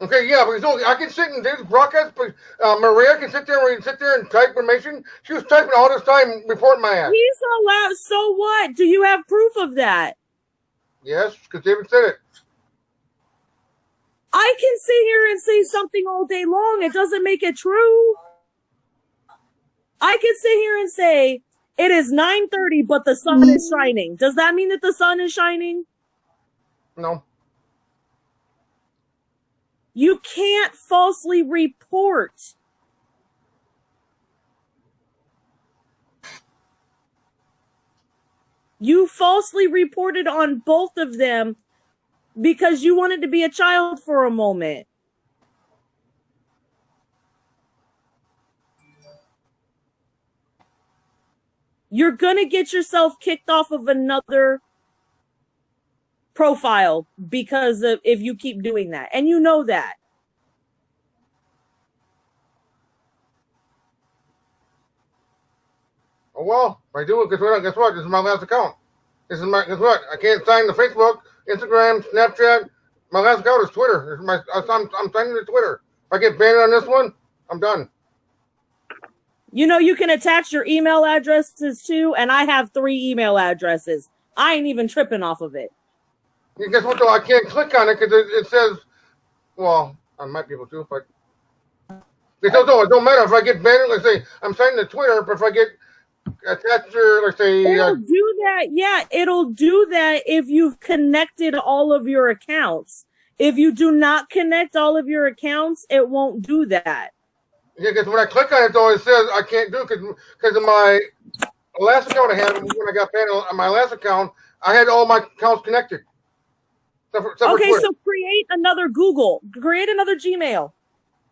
Okay, yeah, because I can sit in David's broadcast, but Maria can sit there and type information. She was typing all this time, reporting my ass. He's allowed. So what? Do you have proof of that? Yes, because David said it. I can sit here and say something all day long. It doesn't make it true. I can sit here and say it is 9:30, but the sun is shining. Does that mean that the sun is shining? No. You can't falsely report. You falsely reported on both of them because you wanted to be a child for a moment. You're going to get yourself kicked off of another profile because of if you keep doing that. And you know that. Well, if I do it, guess what? This is my last account. Guess what? I can't sign the Facebook, Instagram, Snapchat. My last account is Twitter. I'm signing to Twitter. If I get banned on this one, I'm done. You know, you can attach your email addresses too, and I have 3 email addresses. I ain't even tripping off of it. And guess what, though? I can't click on it because it says, well, I might be able to, but it don't matter if I get banned. Let's say I'm signing to Twitter, but if I get attached to, let's say, it'll do that. Yeah, it'll do that if you've connected all of your accounts. If you do not connect all of your accounts, it won't do that. Yeah, because when I click on it, though, it says I can't do it because of my last account I had when I got banned on my last account, I had all my accounts connected. Except for Okay, Twitter. so create another Google. Create another Gmail.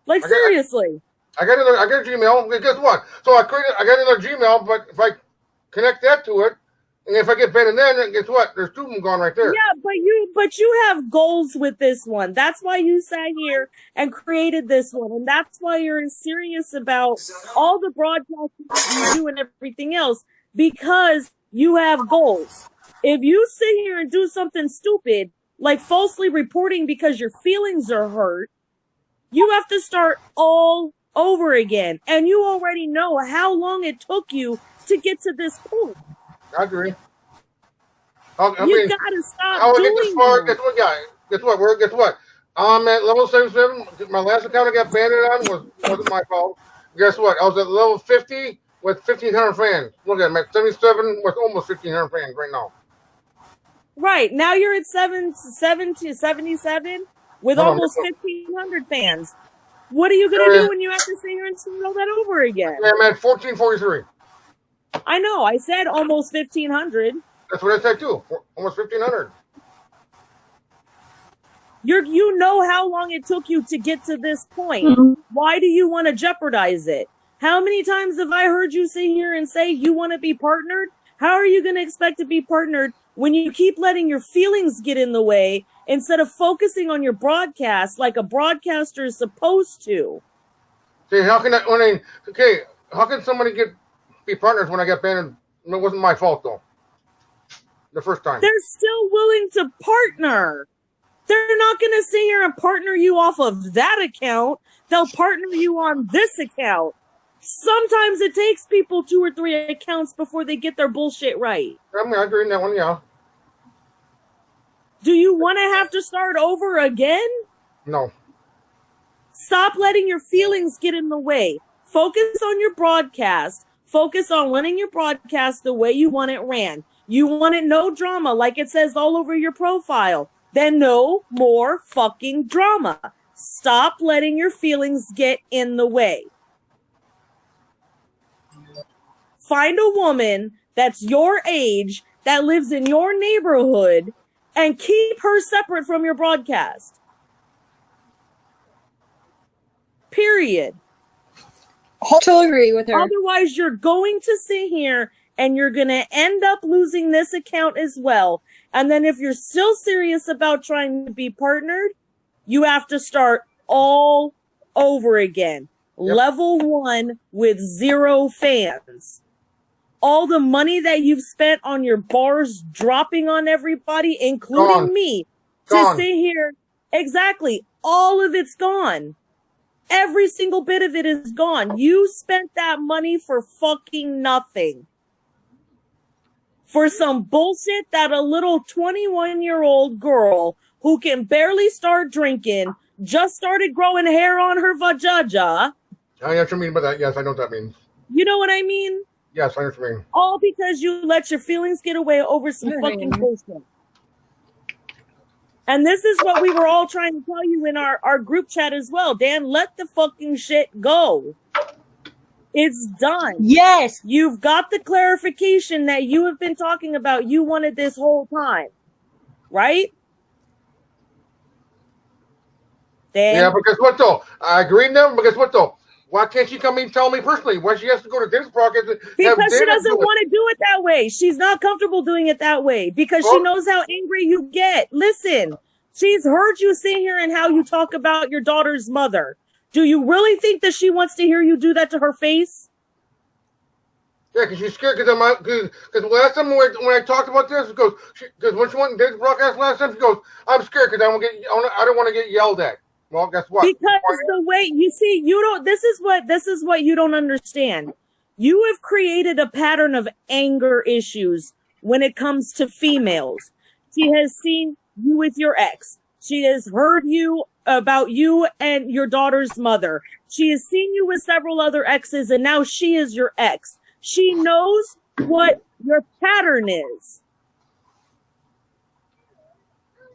Like, seriously. I got a Gmail. Guess what? So I got another Gmail, but if I connect that to it, and if I get banned, then guess what? There's 2 of them gone right there. Yeah, but you have goals with this one. That's why you sat here and created this one, and that's why you're serious about all the broadcasting that you do and everything else, because you have goals. If you sit here and do something stupid, like falsely reporting because your feelings are hurt, you have to start all over again. And you already know how long it took you to get to this point. I agree. You gotta stop doing that. Guess what? I'm at level 77. My last account I got banned on wasn't my fault. Guess what? I was at level 50 with 1,500 fans. Look at it, I'm at 77 with almost 1,500 fans right now. Right. Now you're at 77 with almost 1,500 fans. What are you going to do when you have to sit here and start all that over again? I'm at 1,443. I know. I said almost 1,500. That's what I said too. Almost 1,500. You know how long it took you to get to this point. Why do you want to jeopardize it? How many times have I heard you sit here and say you want to be partnered? How are you going to expect to be partnered when you keep letting your feelings get in the way instead of focusing on your broadcast like a broadcaster is supposed to? See, how can somebody be partners when I got banned? It wasn't my fault though. The first time. They're still willing to partner. They're not going to sit here and partner you off of that account. They'll partner you on this account. Sometimes it takes people 2 or 3 accounts before they get their bullshit right. I mean, I agree in that one, yeah. Do you want to have to start over again? No. Stop letting your feelings get in the way. Focus on your broadcast. Focus on running your broadcast the way you want it ran. You want it no drama, like it says all over your profile. Then no more fucking drama. Stop letting your feelings get in the way. Find a woman that's your age, that lives in your neighborhood, and keep her separate from your broadcast. Period. I totally agree with her. Otherwise, you're going to sit here and you're going to end up losing this account as well. And then if you're still serious about trying to be partnered, you have to start all over again. Yep. Level 1 with 0 fans. All the money that you've spent on your bars dropping on everybody, including me, to sit here. Exactly. All of it's gone. Every single bit of it is gone. You spent that money for fucking nothing. For some bullshit that a little 21-year-old girl who can barely start drinking just started growing hair on her vajaja. I know what you mean by that. Yes, I know what that means. You know what I mean? Yes, I know what you mean. All because you let your feelings get away over some fucking bullshit. And this is what we were all trying to tell you in our group chat as well. Dan, let the fucking shit go. It's done. Yes. You've got the clarification that you have been talking about. You wanted this whole time. Right? Dan? Yeah, but guess what though? I agree now, but guess what though? Why can't she come and tell me personally? Why she has to go to David's podcast? Because she doesn't want to do it that way. She's not comfortable doing it that way because she knows how angry you get. Listen, she's heard you sit here and how you talk about your daughter's mother. Do you really think that she wants to hear you do that to her face? Yeah, because she's scared. Because last time when I talked about this, because when she went Dave's broadcast last time, she goes, "I'm scared because I don't want to get yelled at." Well, guess what? Because the way you see, you don't. This is what you don't understand. You have created a pattern of anger issues when it comes to females. She has seen you with your ex. She has heard you about you and your daughter's mother. She has seen you with several other exes, and now she is your ex. She knows what your pattern is.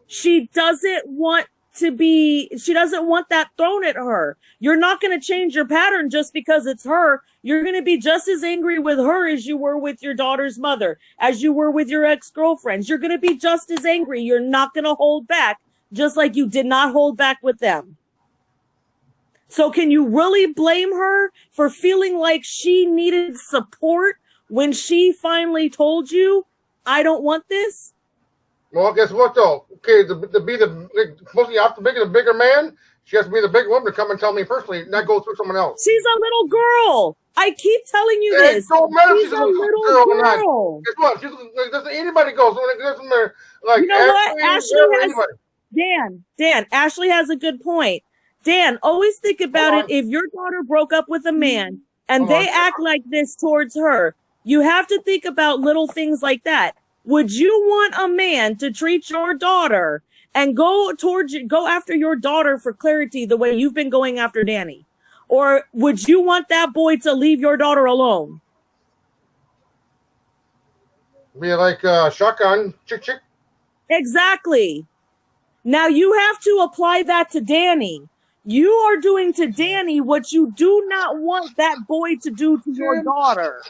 She doesn't want that thrown at her. You're not going to change your pattern just because it's her. You're going to be just as angry with her as you were with your daughter's mother, as you were with your ex-girlfriends. You're going to be just as angry. You're not going to hold back, just like you did not hold back with them. So can you really blame her for feeling like she needed support when she finally told you, I don't want this? Well, guess what though? Okay, mostly you have to be the bigger man. She has to be the big woman to come and tell me personally, not go through someone else. She's a little girl. I keep telling you this. It don't matter if she's a little girl. Guess what? Doesn't anybody go? So it doesn't matter. Like, you know what? Ashley has. Dan. Ashley has a good point. Dan, always think about it. If your daughter broke up with a man and they act like this towards her, you have to think about little things like that. Would you want a man to treat your daughter and go after your daughter for clarity the way you've been going after Danny? Or would you want that boy to leave your daughter alone? Be like shotgun, chick. Exactly. Now you have to apply that to Danny. You are doing to Danny what you do not want that boy to do to your daughter.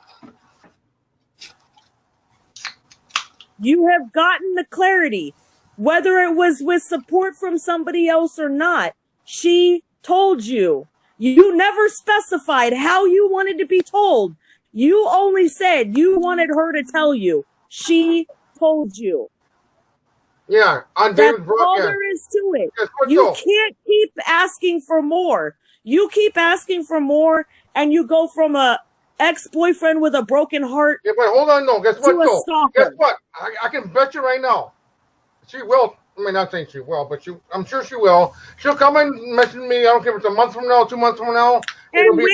You have gotten the clarity. Whether it was with support from somebody else or not, she told you. You never specified how you wanted to be told. You only said you wanted her to tell you. She told you. Yeah, on David's broadcast. That's all there is to it. You can't keep asking for more. You keep asking for more, and you go from a ex-boyfriend with a broken heart. Yeah, but hold on, no. Guess what, to a stalker. Guess what? I can bet you right now. She will. I mean, not saying she will, but I'm sure she will. She'll come and message me. I don't care if it's a month from now, 2 months from now. And when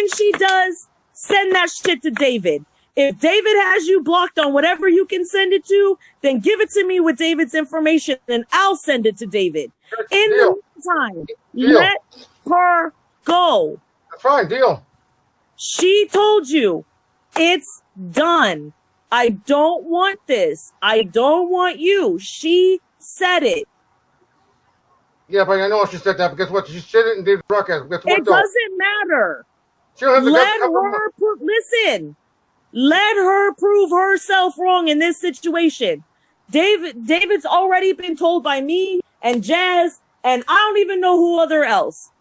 she does, send that shit to David. If David has you blocked on whatever you can send it to, then give it to me with David's information, and I'll send it to David. In the meantime, let her go. That's fine, deal. She told you, it's done. I don't want this. I don't want you. She said it. Yeah, but I know she said that, but guess what? She said it in David's broadcast. Guess what, it doesn't matter. She don't have listen. Let her prove herself wrong in this situation. David's already been told by me and Jazz, and I don't even know who other else,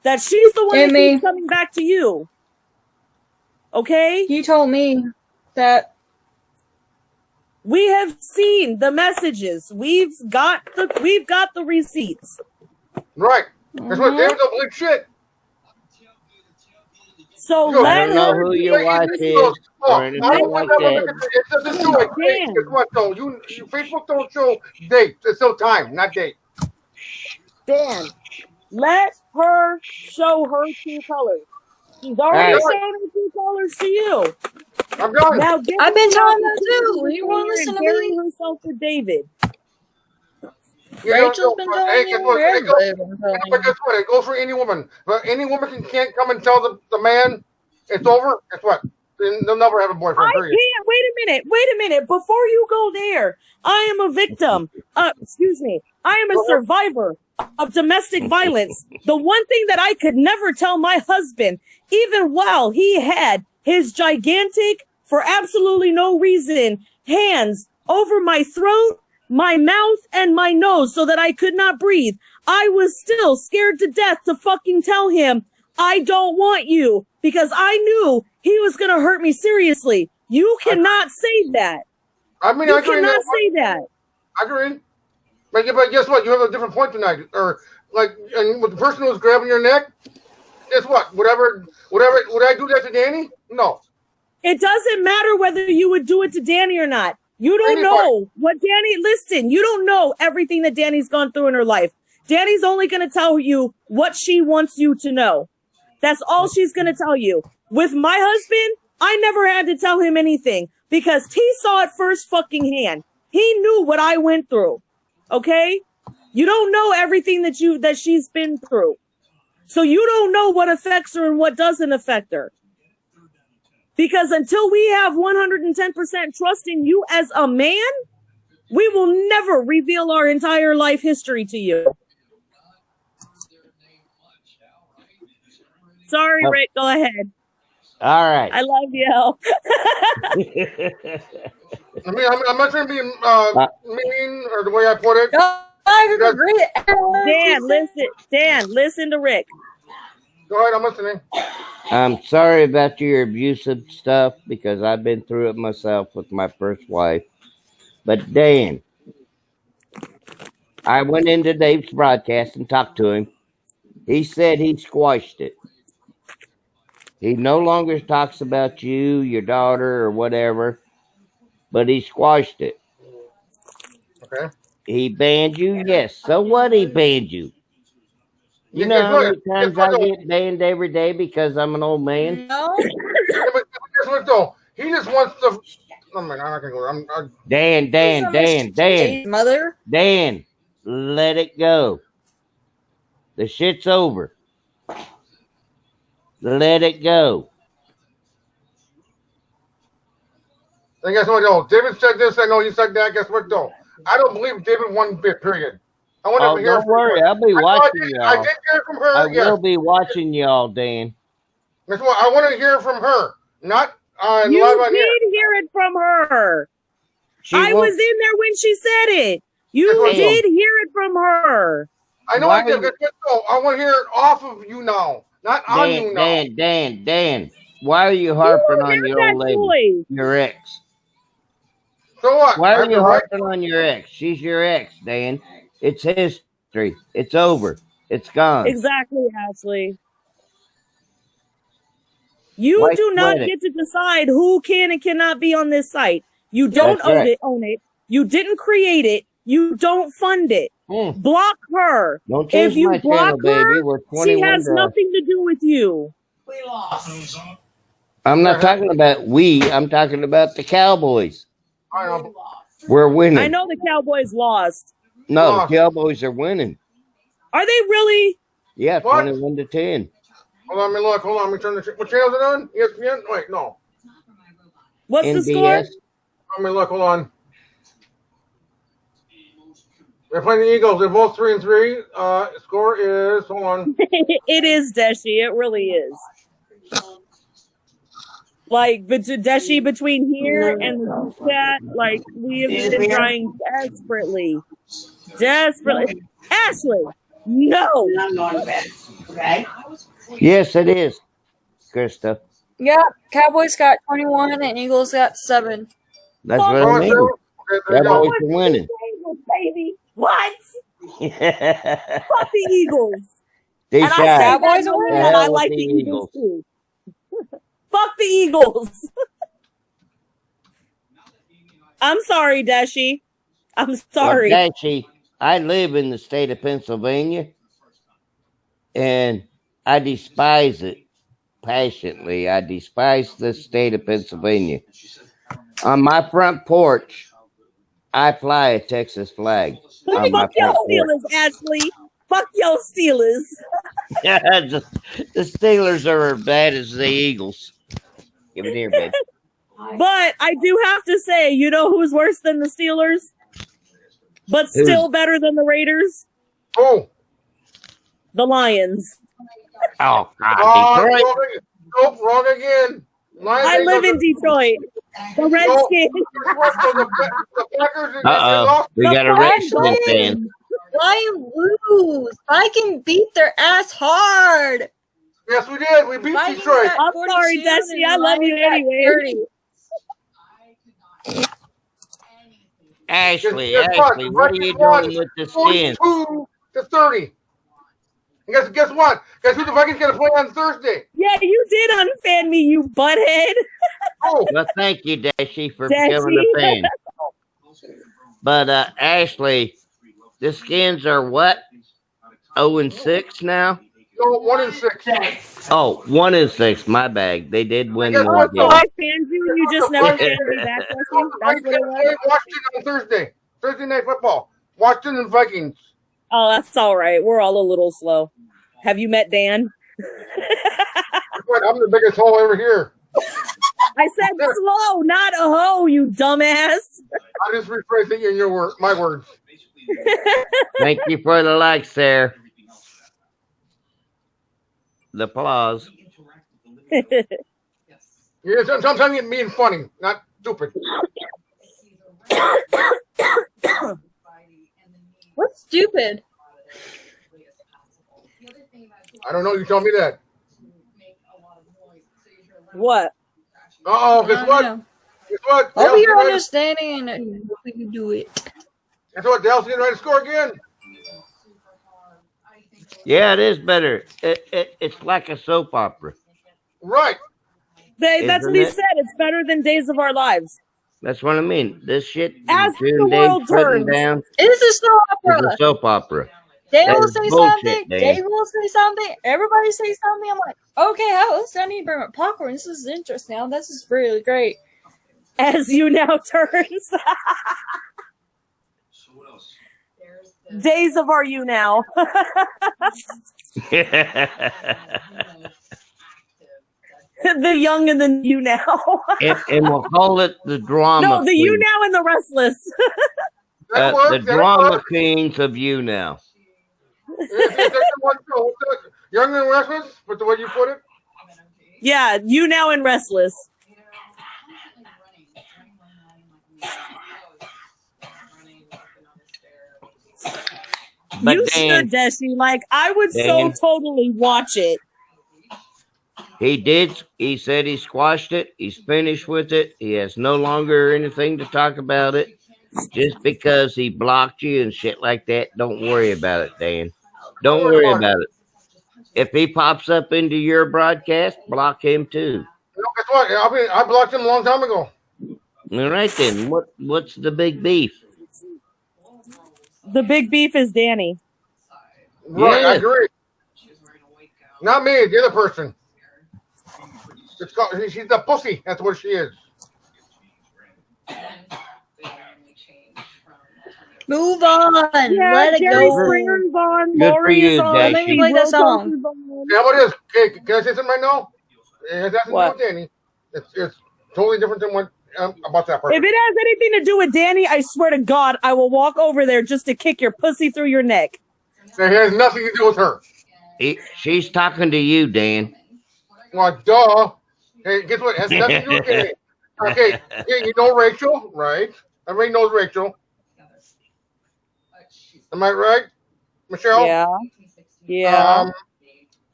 that she's the one that keeps coming back to you. Okay? You told me that. We have seen the messages. We've got the receipts. Right. That's what David don't believe shit. So let her know who your wife is or anything like that. It doesn't show a date. Guess what though? You Facebook don't show date. It's still time, not date. Dan, let her show her true colors. She's already shown her true colors to you. I'm done. Now I've been telling them too. You won't listen to me. Herself for David. Rachel's been telling me. But guess what? It goes for any woman. But any woman can't come and tell the man it's over. Guess what? They'll never have a boyfriend. I can't. Wait a minute. Before you go there, I am a victim. Excuse me. I am a survivor of domestic violence. The one thing that I could never tell my husband, even while he had his gigantic, for absolutely no reason, hands over my throat, my mouth, and my nose so that I could not breathe, I was still scared to death to fucking tell him, I don't want you, because I knew he was going to hurt me seriously. You cannot say that. I mean, you cannot say that. I agree. But guess what? You have a different point tonight. Or, like, and with the person who was grabbing your neck, Guess what? Whatever. Would I do that to Danny? No. It doesn't matter whether you would do it to Danny or not. You don't know what Danny, listen, you don't know everything that Danny's gone through in her life. Danny's only going to tell you what she wants you to know. That's all she's going to tell you. With my husband, I never had to tell him anything because he saw it first fucking hand. He knew what I went through. Okay? You don't know everything that she's been through. So you don't know what affects her and what doesn't affect her. Because until we have 110% trust in you as a man, we will never reveal our entire life history to you. Sorry, Rick, go ahead. All right. I love you. I mean, I'm not trying to be mean or the way I put it. No, I agree. Dan, listen to Rick. Go ahead, I'm listening. I'm sorry about your abusive stuff because I've been through it myself with my first wife. But Dan, I went into Dave's broadcast and talked to him. He said he squashed it. He no longer talks about you, your daughter, or whatever, but he squashed it. Okay. He banned you? Yes. So what? He banned you. You know how many times I get banned every day because I'm an old man? No. But guess what, though? He just wants to... Oh, man, I'm not going to go. Dan. Mother? Dan, let it go. The shit's over. Let it go. And guess what, though? David said this, I know he said that. Guess what, though? I don't believe David one bit, period. I want to hear don't worry. I'll be watching y'all. I did hear from her. I will be watching y'all, Dan. Guess what? I want to hear from her. Not you live on here. did hear it from her. I was in there when she said it. You did hear it from her. I know I did. I want to hear it off of you now. Not on you now. Dan. Why are you harping on your old lady? Your ex. So what? Why are you harping on your ex? She's your ex, Dan. It's history. It's over. It's gone. Exactly, Ashley. You do not get to decide who can and cannot be on this site. You don't own it. You didn't create it. You don't fund it. Block her. Don't change if you my block channel, her, baby. We're 21 she has nothing to do with you. We lost. I'm not talking about we. I'm talking about the Cowboys. I know. We're winning. I know the Cowboys lost. No, the Cowboys are winning. Are they really? Yeah, 21-10. Hold on, let me look. Hold on, let me turn the... What channel is it on? ESPN? Wait, no. What's NBS? the score? Let me look. Hold on. They're playing the Eagles. They're both 3-3. Score is... Hold on. It is, Deshi. It really is. Like, Deshi, between here and the chat, like, we have been trying desperately. Ashley, no. I'm going to bed. Okay. Yes, it is, Krista. Yeah, Cowboys got 21 and Eagles got 7. That's what I mean. Cowboys are winning. Baby. What? Fuck the Eagles. And I said Cowboys are winning. And I like the Eagles too. Fuck the Eagles. I'm sorry, Deshi. I'm sorry. Well, Deshi, I live in the state of Pennsylvania, and I despise it passionately. I despise the state of Pennsylvania. On my front porch, I fly a Texas flag. Fuck your Steelers, Ashley. Fuck your Steelers. The Steelers are as bad as the Eagles. Give it here, babe. But I do have to say, you know who's worse than the Steelers? But still better than the Raiders? Oh. The Lions. Oh, God. Detroit. Nope, wrong again. I live in Detroit. The Redskins. Uh-oh. We got a Redskins fan. Lions lose. Vikings beat their ass hard. Yes, we did. We beat Vikings Detroit. I'm sorry, Destiny. I love you anyway. Ashley, what are you doing with the skins? 42-30. And guess what? Guess who the Vikings got to play on Thursday? Yeah, you did unfan me, you butthead. Oh, well, thank you, Dashy, for becoming a fan. But Ashley, the Skins are what? 0-6 now. no, 1-6. Oh, 1-6. My bag. They did win guess one what, game. So I fanned you and you just never fanned me back, Dusty? The That's Vikings what got it to was? play Washington on Thursday Night Football. Washington and Vikings. Oh, that's all right. We're all a little slow. Have you met Dan? I'm the biggest hole ever here. I said slow, not a hoe, you dumbass. I just rephrasing in my words. Thank you for the likes there. The applause. Yeah, sometimes you're being funny, not stupid. What's stupid? I don't know. You told me that. What? Guess what? Guess what? Hope you're understanding and we can do it. Guess what? Dallas getting ready to score again. Yeah, it is better. It's like a soap opera. Right. That's what he said. It's better than Days of Our Lives. That's what I mean. This shit. As the world turns. Down It's a soap is opera. a soap opera. They That will is say bullshit, something. Dan. They will say something. Everybody say something. I'm like, okay, I need to bring my popcorn. This is interesting. Now this is really great. As YouNOW turns. Days of Our YouNOW. The young and the YouNOW. and we'll call it the drama. No, the queen. YouNOW and the restless. The drama queens of YouNOW. Young and restless, but the way you put it. Yeah, YouNOW and restless. But you Dan, should, Desi. Like, I would Dan, so totally watch it. He did. He said he squashed it. He's finished with it. He has no longer anything to talk about it. Just because he blocked you and shit like that, don't worry about it, Dan. Don't worry about it. If he pops up into your broadcast, block him too. No, guess what? I blocked him a long time ago. All right then. What's the big beef? The big beef is Danny. Right, Yeah. I agree. Not me, the other person. She's the pussy. That's what she is. Move on. Yeah, Let it Jerry go. Springer's on. Good for Lori you, is on. Daisy. Let me play the song. Yeah, what is? Hey, can I say something right now? It has nothing to do What? with Danny. It's totally different than what about that person. If it has anything to do with Danny, I swear to God, I will walk over there just to kick your pussy through your neck. It has nothing to do with her. She's talking to you, Dan. Well, duh. Hey, guess what? It has nothing to do with Danny. Okay, yeah, you know Rachel, right? Everybody knows Rachel. Am I right, Michelle? Yeah. Yeah.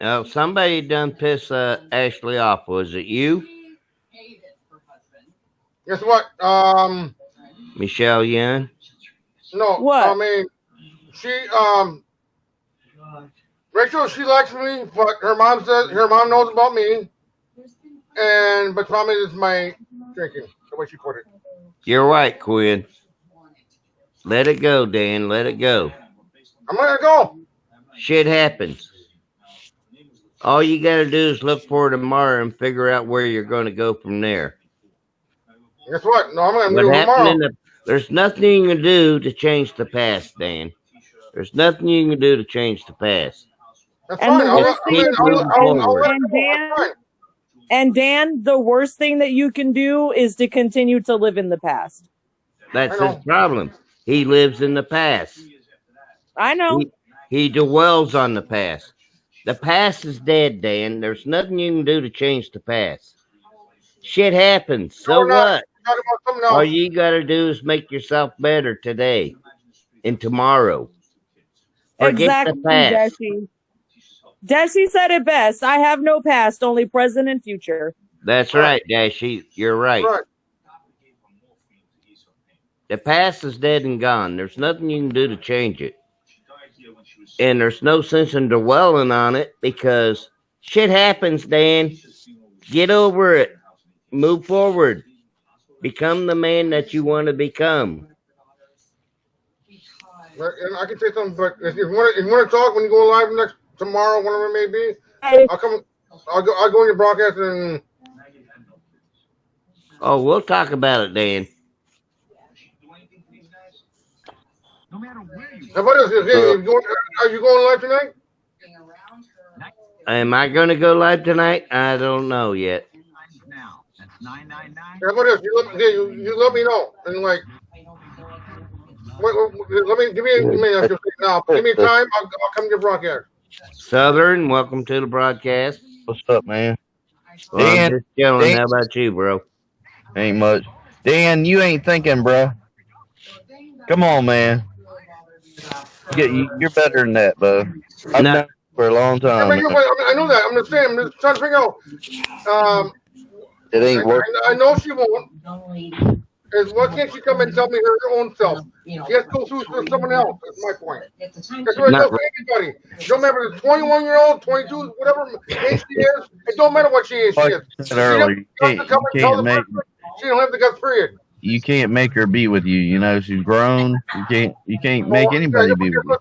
Oh, somebody done piss Ashley off. Was it you? Guess what? Michelle Young? No. What? I mean, she Rachel, she likes me, but her mom knows about me, but probably is my drinking. The way she put it. You're right, Quinn. Let it go, Dan. Let it go. I'm gonna go. Shit happens. All you got to do is look for tomorrow and figure out where you're going to go from there. Guess what? No, I'm gonna What do it happened tomorrow. there's nothing you can do to change the past, Dan. There's nothing you can do to change the past. That's And fine. the I'll worst let thing it go. That's fine. And Dan, the worst thing that you can do is to continue to live in the past. That's I know. his problem. He lives in the past. I know. He dwells on the past. The past is dead, Dan. There's nothing you can do to change the past. Shit happens. So we're not. what? Talking about something else. All you got to do is make yourself better today and tomorrow. Forget Exactly, the past. Desi. Desi said it best. I have no past, only present and future. That's right, Dashy. You're right. Right. The past is dead and gone. There's nothing you can do to change it. And there's no sense in dwelling on it because shit happens, Dan. Get over it. Move forward. Become the man that you want to become. And I can say something, but if you want to talk when you go live tomorrow, whenever it may be, I'll come. I'll go in your broadcast and. Oh, we'll talk about it, Dan. How about this? Are you going live tonight? Am I going to go live tonight? I don't know yet. How about this? You let me know. And like, give me a minute. Now, give me time. I'll come to your broadcast. Southern, welcome to the broadcast. What's up, man? Well, Dan, I'm just chilling. How about you, bro? Ain't much. Dan, you ain't thinking, bro. Come on, man. You're better than that, bro. I've known you for a long time. I know that. I'm just saying. I'm just trying to figure out. It ain't working. I know she won't. Why can't she come and tell me her own self? She has to go through someone else. That's my point. That's what I tell anybody. It don't matter if it's 21-year-old, 22, whatever age she is. It don't matter what she is. Like I said earlier, you don't have the guts, period. You can't make her be with you. You know, she's grown. You can't make anybody be with you.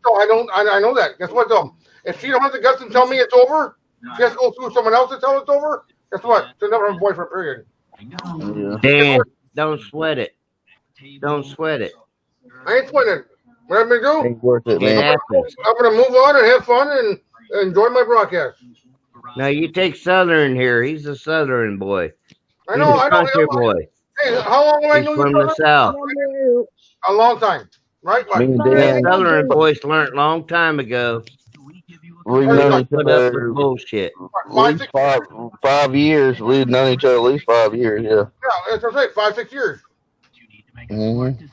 I know that. Guess what, though? If she don't have the guts to tell me it's over, she has to go through someone else to tell it's over. Guess what? She'll never have a boyfriend, period. Yeah. Dan, don't sweat it. Don't sweat it. I ain't sweating it. What I'm going to do? Ain't worth it, man. I'm going to move on and have fun and enjoy my broadcast. Now, you take Southern here. He's a Southern boy. I know. Country boy. Hey, how long have I known you? From the South. A long time, right? The Southern boys learned a long time ago. We've known each other bullshit. At least 5 years. We've known each other at least 5 years, yeah. Yeah, that's what I say, 5-6 years. Mm-hmm.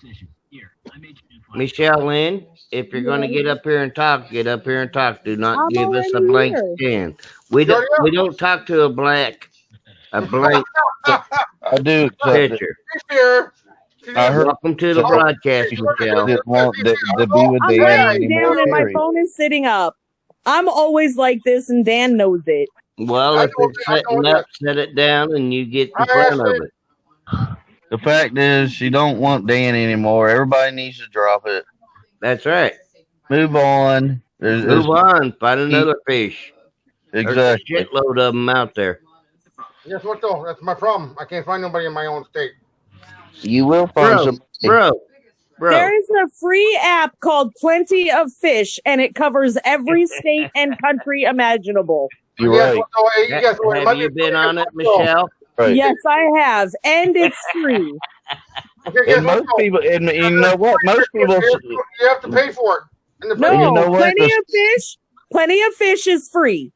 Michelle Lynn, if you're going to get up here and talk, get up here and talk. Do not give us a blank stand. We don't talk to a blank I do picture. I heard. Welcome to the broadcast, Michelle. Just want to be with I'm Dan laying down and my phone is sitting up. I'm always like this, and Dan knows it. Well, if it's sitting up, set it down, and you get in front of it. The fact is, she don't want Dan anymore. Everybody needs to drop it. That's right. Move on. Move on. Find another fish. Exactly. There's a shitload of them out there. Guess what, though? That's my problem. I can't find nobody in my own state. You will find some. Bro. There is a free app called Plenty of Fish, and it covers every state and country imaginable. You're right. Have you been on it, Michelle? Right. Yes, I have, and it's free. And most people, and you know what? Most people, you have to pay for it. No, you know what? Plenty of Fish is free.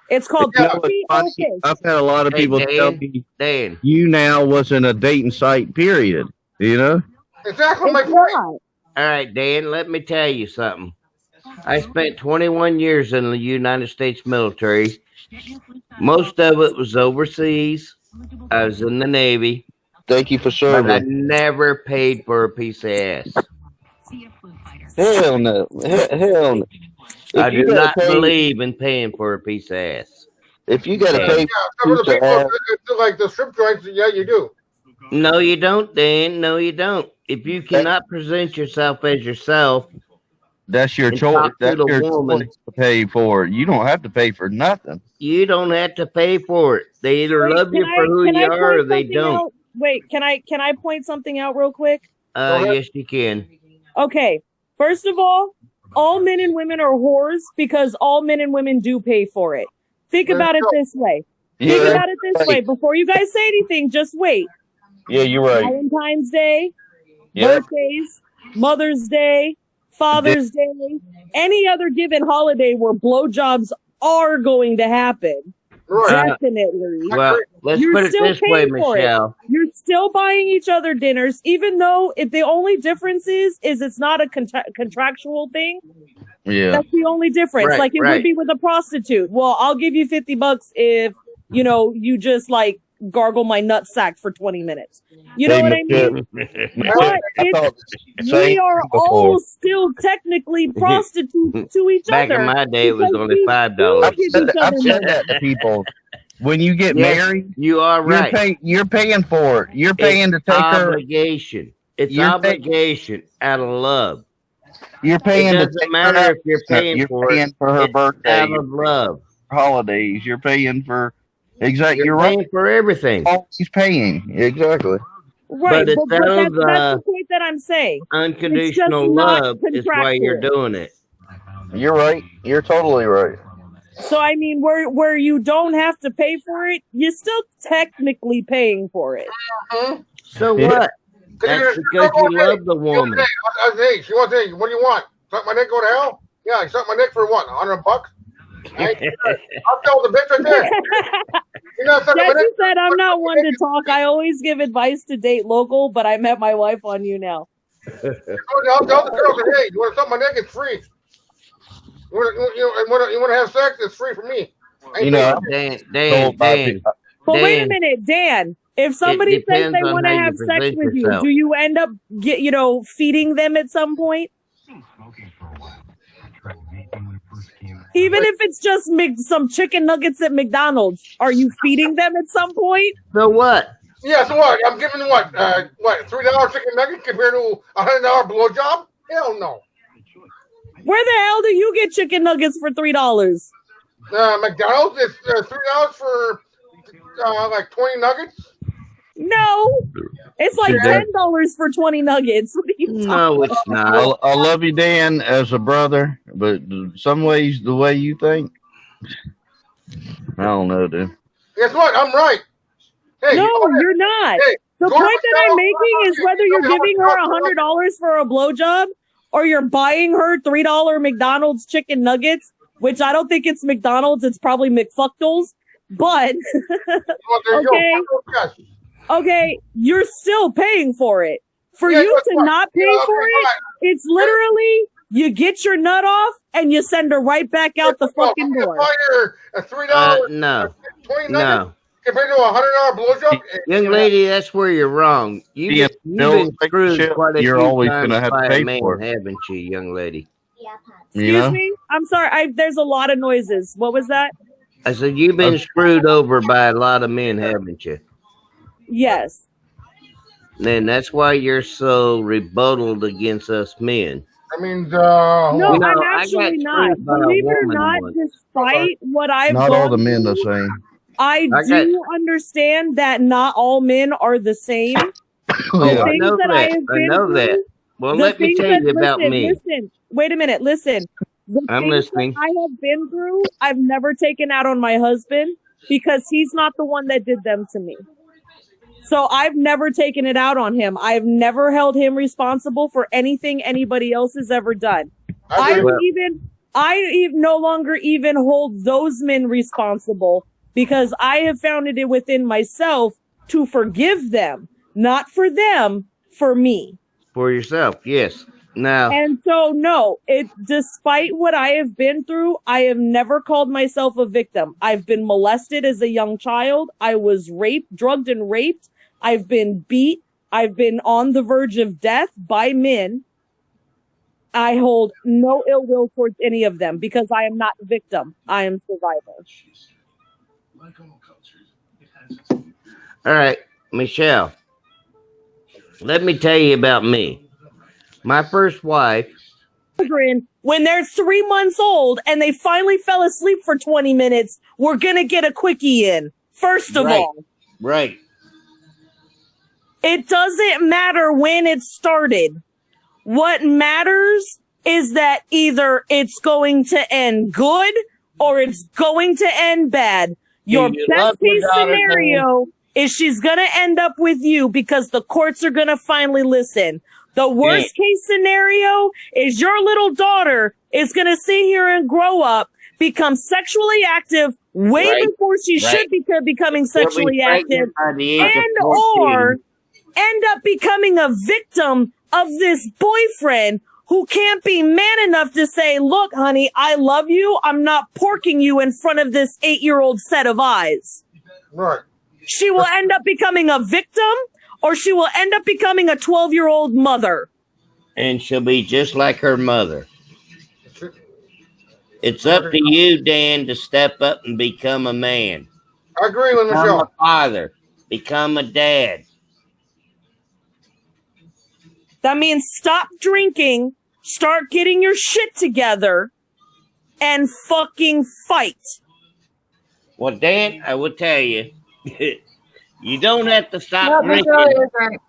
It's called Plenty of Fish. I've had a lot of people tell me Dan. YouNOW wasn't a dating site, period. You know? Exactly my point. All right, Dan, let me tell you something. I spent 21 years in the United States military. Most of it was overseas. I was in the Navy. Thank you for serving. But I never paid for a piece of ass. Hell no. Hell no. I do not believe in paying for a piece of ass. If you got to pay for a piece of ass. Like the strip joints, yeah, you do. No, you don't, Dan. No, you don't. If you cannot present yourself as yourself, that's your choice. That's your choice to pay for it. You don't have to pay for nothing. You don't have to pay for it. They either love you for who you are or they don't. Wait, can I point something out real quick? Yes, you can. Okay. First of all men and women are whores because all men and women do pay for it. Think about it this way. Think about it this way. Before you guys say anything, just wait. Yeah, you're right. Valentine's Day, birthdays, Mother's Day, Father's Day, any other given holiday where blowjobs are going to happen. Definitely. Well, let's put it this way, Michelle. You're still buying each other dinners, even though the only difference is it's not a contractual thing. Yeah. That's the only difference. Like it would be with a prostitute. Well, I'll give you $50 if, you just like gargle my nutsack for 20 minutes. You know what I mean? But we are all still technically prostitutes to each Back other. in my day, it was only $5. I've said that to people. When you get married, you are right. You're paying for it. You're paying to take obligation. It's obligation out of love. You're paying. It doesn't matter if you're paying for it. For her birthday, out of love. Holidays. You're paying for exactly. You're paying right. for everything. Always paying exactly. Right, but that's the point that I'm saying. Unconditional love is why you're doing it. You're right. You're totally right. So I mean, where you don't have to pay for it, you're still technically paying for it. So what? That's because you love the woman. Hey, she wants to. What do you want? Suck my neck, go to hell? Yeah, you suck my neck for what? $100? I'll tell the bitch right there. Jesse said I'm not one to talk. I always give advice to date local, but I met my wife on YouNOW. I'll tell the girls, hey, you want to suck my neck? It's free. You want to have sex? It's free for me. Dan. But wait a minute, Dan. If somebody says they want to have sex with you, do you end up feeding them at some point? Even if it's just some chicken nuggets at McDonald's, are you feeding them at some point? So what? Yeah, so what? I'm giving what $3 chicken nugget compared to $100 blowjob? Hell no. Where the hell do you get chicken nuggets for $3? McDonald's is $3 for like 20 nuggets. No, it's like $10 for 20 nuggets. What are you talking No, it's not. I love you, Dan, as a brother, but some ways the way you think, I don't know, dude. Guess what? I'm right. Hey, no, you're not. Hey, the point that I'm making is whether you're giving her $100 for a blowjob or you're buying her $3 McDonald's chicken nuggets, which I don't think it's McDonald's. It's probably McFuckles. But okay, you're still paying for it. For you to not pay for it, it's literally you get your nut off and you send her right back out the fucking door. A $3, no, 20 nuggets compared to $100 blowjob. Young lady, that's where you're wrong. You've been screwed quite a you're few always times gonna have by to pay a man, for it, haven't you, young lady? Excuse me? I'm sorry. There's a lot of noises. What was that? I said you've been screwed over by a lot of men, haven't you? Yes. Then that's why you're so rebuttaled against us men. I mean, no, I'm actually not. Believe it or not, despite what I've not gone all the men through, the same. I do understand that not all men are the same. I know that. Well, let me tell you about me. Listen, wait a minute. Listen. I'm listening. I have been through, I've never taken out on my husband because he's not the one that did them to me. So I've never taken it out on him. I've never held him responsible for anything anybody else has ever done. I no longer even hold those men responsible because I have found it within myself to forgive them, not for them, for me. For yourself, yes. Now, and so, no, despite what I have been through, I have never called myself a victim. I've been molested as a young child. I was raped, drugged and raped. I've been beat. I've been on the verge of death by men. I hold no ill will towards any of them because I am not a victim. I am a survivor. All right, Michelle, let me tell you about me. My first wife. When they're 3 months old and they finally fell asleep for 20 minutes, we're going to get a quickie in. First of all. Right. It doesn't matter when it started. What matters is that either it's going to end good or it's going to end bad. Your best case scenario is she's going to end up with you because the courts are going to finally listen. The worst case scenario is your little daughter is going to sit here and grow up, become sexually active way before she should be becoming sexually active, and or end up becoming a victim of this boyfriend who can't be man enough to say, look, honey, I love you. I'm not porking you in front of this 8-year-old set of eyes. Right. she will end up becoming a victim, or she will end up becoming a 12-year-old mother. And she'll be just like her mother. It's up to you, Dan, to step up and become a man. I agree with Michelle. Become a father. Become a dad. That means stop drinking, start getting your shit together, and fucking fight. Well, Dan, I will tell you, you don't have to stop drinking.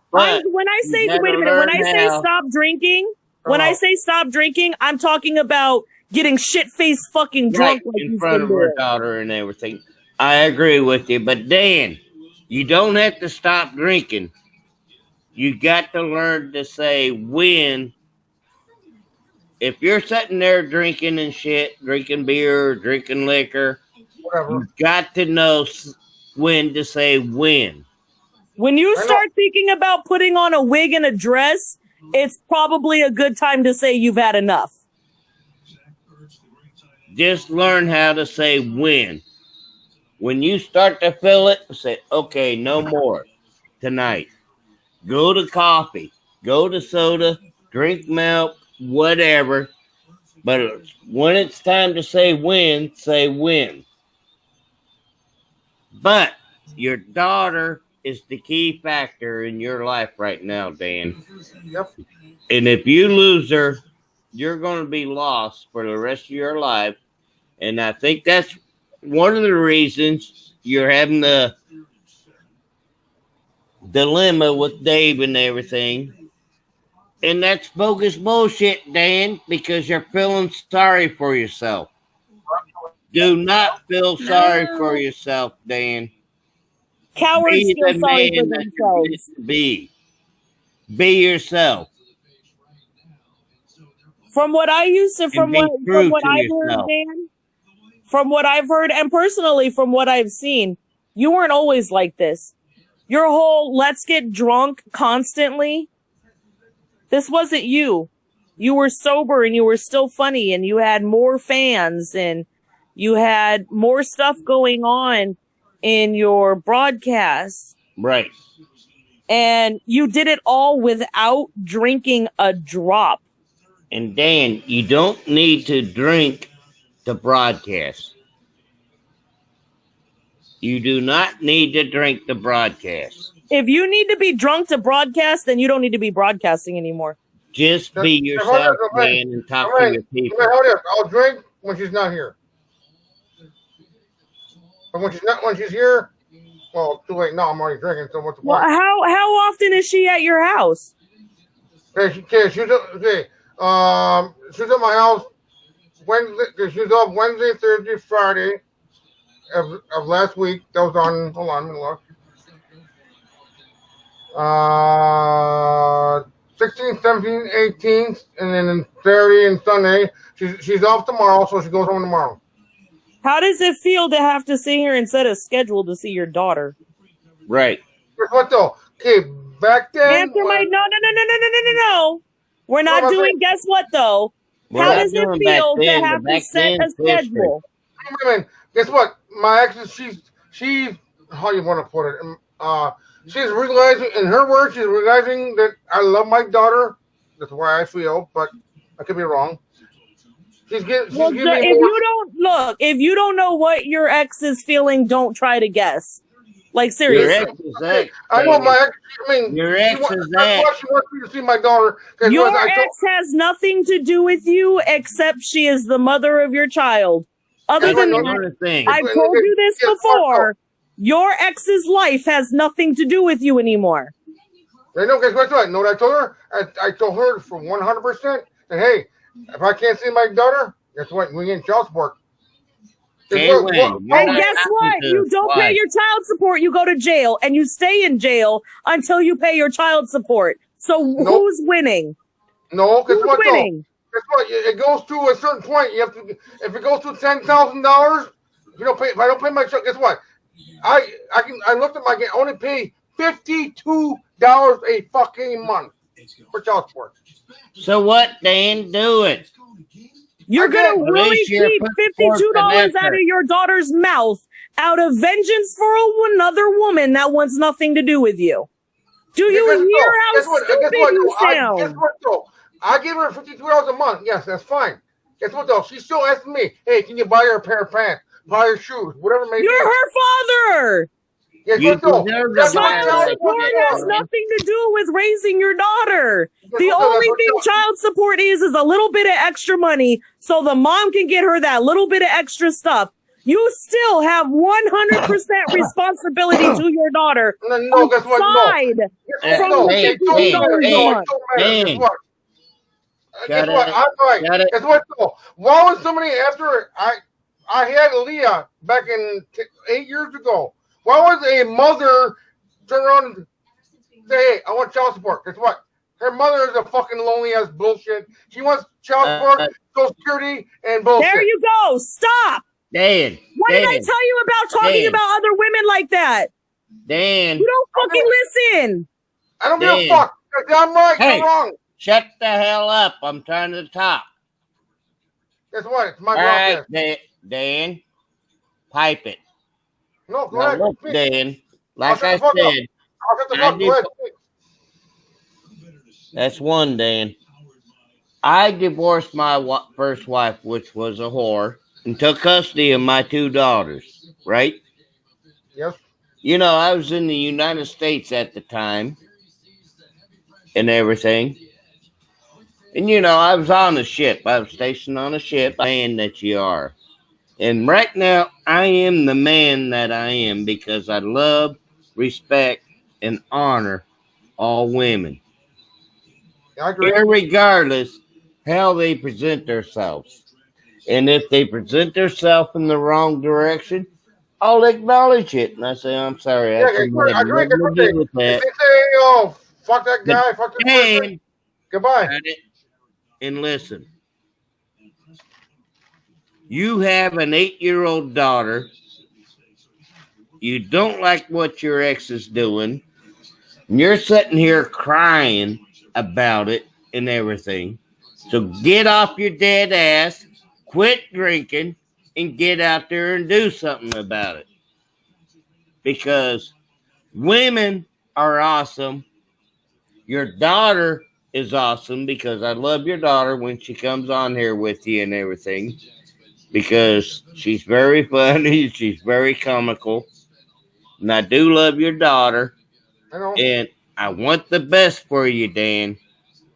When I say stop drinking, I say stop drinking, I'm talking about getting shit-faced fucking drunk like in front of her daughter and everything. I agree with you, but Dan, you don't have to stop drinking. You got to learn to say when. If you're sitting there drinking and shit, drinking beer, drinking liquor, whatever, you got to know when to say when. When you start thinking about putting on a wig and a dress, it's probably a good time to say you've had enough. Just learn how to say when. When you start to feel it, say, okay, no more tonight. Go to coffee, go to soda, drink milk, whatever. But when it's time to say when, say when. But your daughter is the key factor in your life right now, Dan. Yep. And if you lose her, you're going to be lost for the rest of your life. And I think that's one of the reasons you're having the dilemma with Dave and everything. And that's bogus bullshit, Dan, because you're feeling sorry for yourself. Do not feel sorry for yourself, Dan. Cowards feel sorry for themselves. Be yourself. From what I used to, from what I've heard, Dan, from what I've heard, and personally from what I've seen, you weren't always like this. Your whole let's get drunk constantly. This wasn't you. You were sober and you were still funny and you had more fans and you had more stuff going on in your broadcasts. Right. And you did it all without drinking a drop. And Dan, you don't need to drink to broadcast. You do not need to drink to broadcast. If you need to be drunk to broadcast, then you don't need to be broadcasting anymore. Just be yourself, man, and talk to your people. I'll drink when she's not here. But when she's here, well, too late now. I'm already drinking. So what's the point? Well, how often is she at your house? She's at my house Wednesday. She was up Wednesday, Thursday, Friday of last week. That was on. Hold on, let me look. 16th, 17th, 18th, and then Saturday and Sunday. She's off tomorrow, so she goes home tomorrow. How does it feel to have to sit here and set a schedule to see your daughter? Right. Guess what though? Okay, back then. No. We're not doing guess what though. How does it feel to have to set a schedule? I mean, guess what? My ex, she's how you want to put it? She's realizing, in her words, she's realizing that I love my daughter. That's why I feel, but I could be wrong. If you don't know what your ex is feeling, don't try to guess. Like seriously, your ex is ex. I know my ex. I mean, your ex is ex. That's why she wants me to see my daughter. Your ex has nothing to do with you, except she is the mother of your child. Other than that, I've told you this before. Your ex's life has nothing to do with you anymore. I know, guess what? You know what I told her? I told her for 100% that, hey, if I can't see my daughter, guess what? We ain't child support. And guess what? You don't pay your child support, you go to jail, and you stay in jail until you pay your child support. So who's winning? No, guess what? Winning? Guess what? It goes to a certain point. You have to. If it goes to $10,000, if I don't pay my child, guess what? I looked at my game. I only pay $52 a fucking month for child support. So what, Dan? Do it. You're gonna really keep $52 out of your daughter's mouth out of vengeance for another woman that wants nothing to do with you. Do you hear how stupid you sound? Guess what, though? I give her $52 a month. Yes, that's fine. Guess what, though? She still asks me, hey, can you buy her a pair of pants, buy her shoes, whatever it may be. You're her father. Guess what, though? Child support has nothing to do with raising your daughter. The only thing child support is a little bit of extra money so the mom can get her that little bit of extra stuff. You still have 100% responsibility to your daughter. No, guess what? Aside from the $52 a month. Guess what? I'm right. Guess what? Though? Why was somebody after I had Leah back in 8 years ago? Why was a mother turn around and say, "Hey, I want child support"? Guess what? Her mother is a fucking lonely ass bullshit. She wants child support, Social Security, and bullshit. There you go. Stop. Dan. What did I tell you about talking about other women like that? Dan. You don't fucking listen. I don't give a fuck. I'm right. You're wrong. Shut the hell up. I'm trying to talk. Guess what? It's my broadcast. Right, Dan. Pipe it. No, go ahead. Look, Dan, like I said, that's one, Dan. I divorced my first wife, which was a whore, and took custody of my 2 daughters, right? Yes. You know, I was in the United States at the time and everything. And, you know, I was on a ship. I was stationed on a ship, man that you are. And right now, I am the man that I am because I love, respect, and honor all women. I agree. Irregardless how they present themselves. And if they present themselves in the wrong direction, I'll acknowledge it. And I say, I'm sorry. I agree. If they say, oh, fuck that guy, fuck that person, goodbye. And listen. You have an 8-year-old daughter. You don't like what your ex is doing. And you're sitting here crying about it and everything. So get off your dead ass, quit drinking, and get out there and do something about it. Because women are awesome. Your daughter is awesome because I love your daughter when she comes on here with you and everything. Because she's very funny, she's very comical, and I do love your daughter, and I want the best for you, Dan.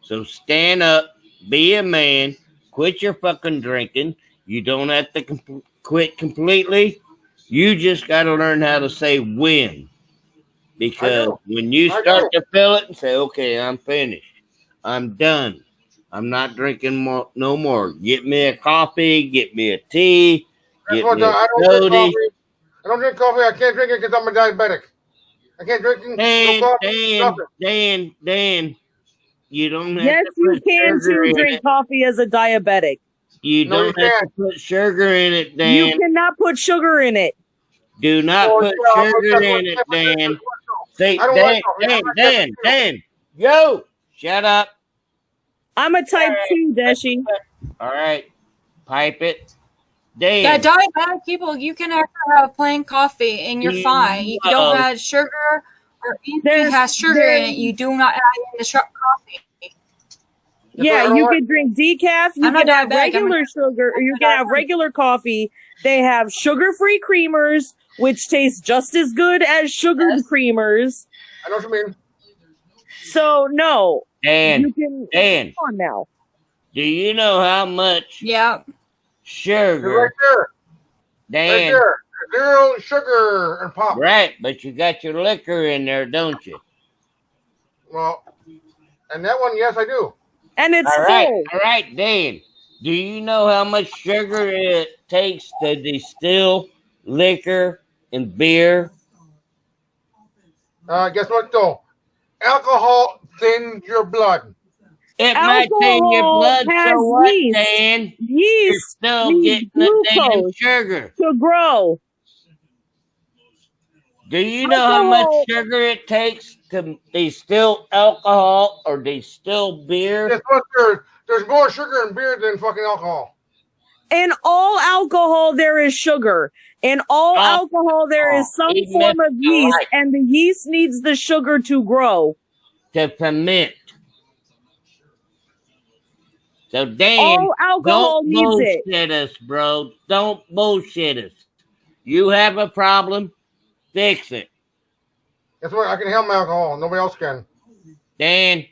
So stand up, be a man, quit your fucking drinking. You don't have to quit completely. You just got to learn how to say when. Because when you start to feel it and say, okay, I'm finished, I'm done. I'm not drinking no more. Get me a coffee. Get me a tea. I don't drink coffee. I can't drink it because I'm a diabetic. I can't drink no coffee. Dan, you don't have yes, to put you can sugar too drink coffee as a diabetic. You don't have to put sugar in it, Dan. You cannot put sugar in it. Do not put sugar in it, Dan. Say, Dan, yo, shut up. I'm a type 2, Deshi. All right. Pipe it. Dan. Yeah, diabetic people, you can have plain coffee and you're fine. You don't add sugar or anything has sugar in it. You do not add in the coffee. Yeah, you can drink decaf. You can have regular sugar, or you can have regular coffee. They have sugar-free creamers, which taste just as good as sugared creamers. I know what you mean. So, no. Dan, come on now. Do you know how much sugar? Right there. Dan. Right there. 0 sugar and pop. Right, but you got your liquor in there, don't you? Well, and that one, yes, I do. And it's full. All right, Dan. Do you know how much sugar it takes to distill liquor and beer? Guess what, though? Alcohol thins your blood. It might thin your blood, so what, Dan? You're still getting the damn sugar. To grow. Do you know how much sugar it takes to distill alcohol or distill beer? Guess what? There's more sugar in beer than fucking alcohol. In all alcohol, there is sugar. In all alcohol, there is some form of yeast, and the yeast needs the sugar to grow. To ferment. So, Dan, all alcohol don't needs it. bullshit us, bro. Don't bullshit us. You have a problem, fix it. That's what I can help my alcohol. Nobody else can. Dan,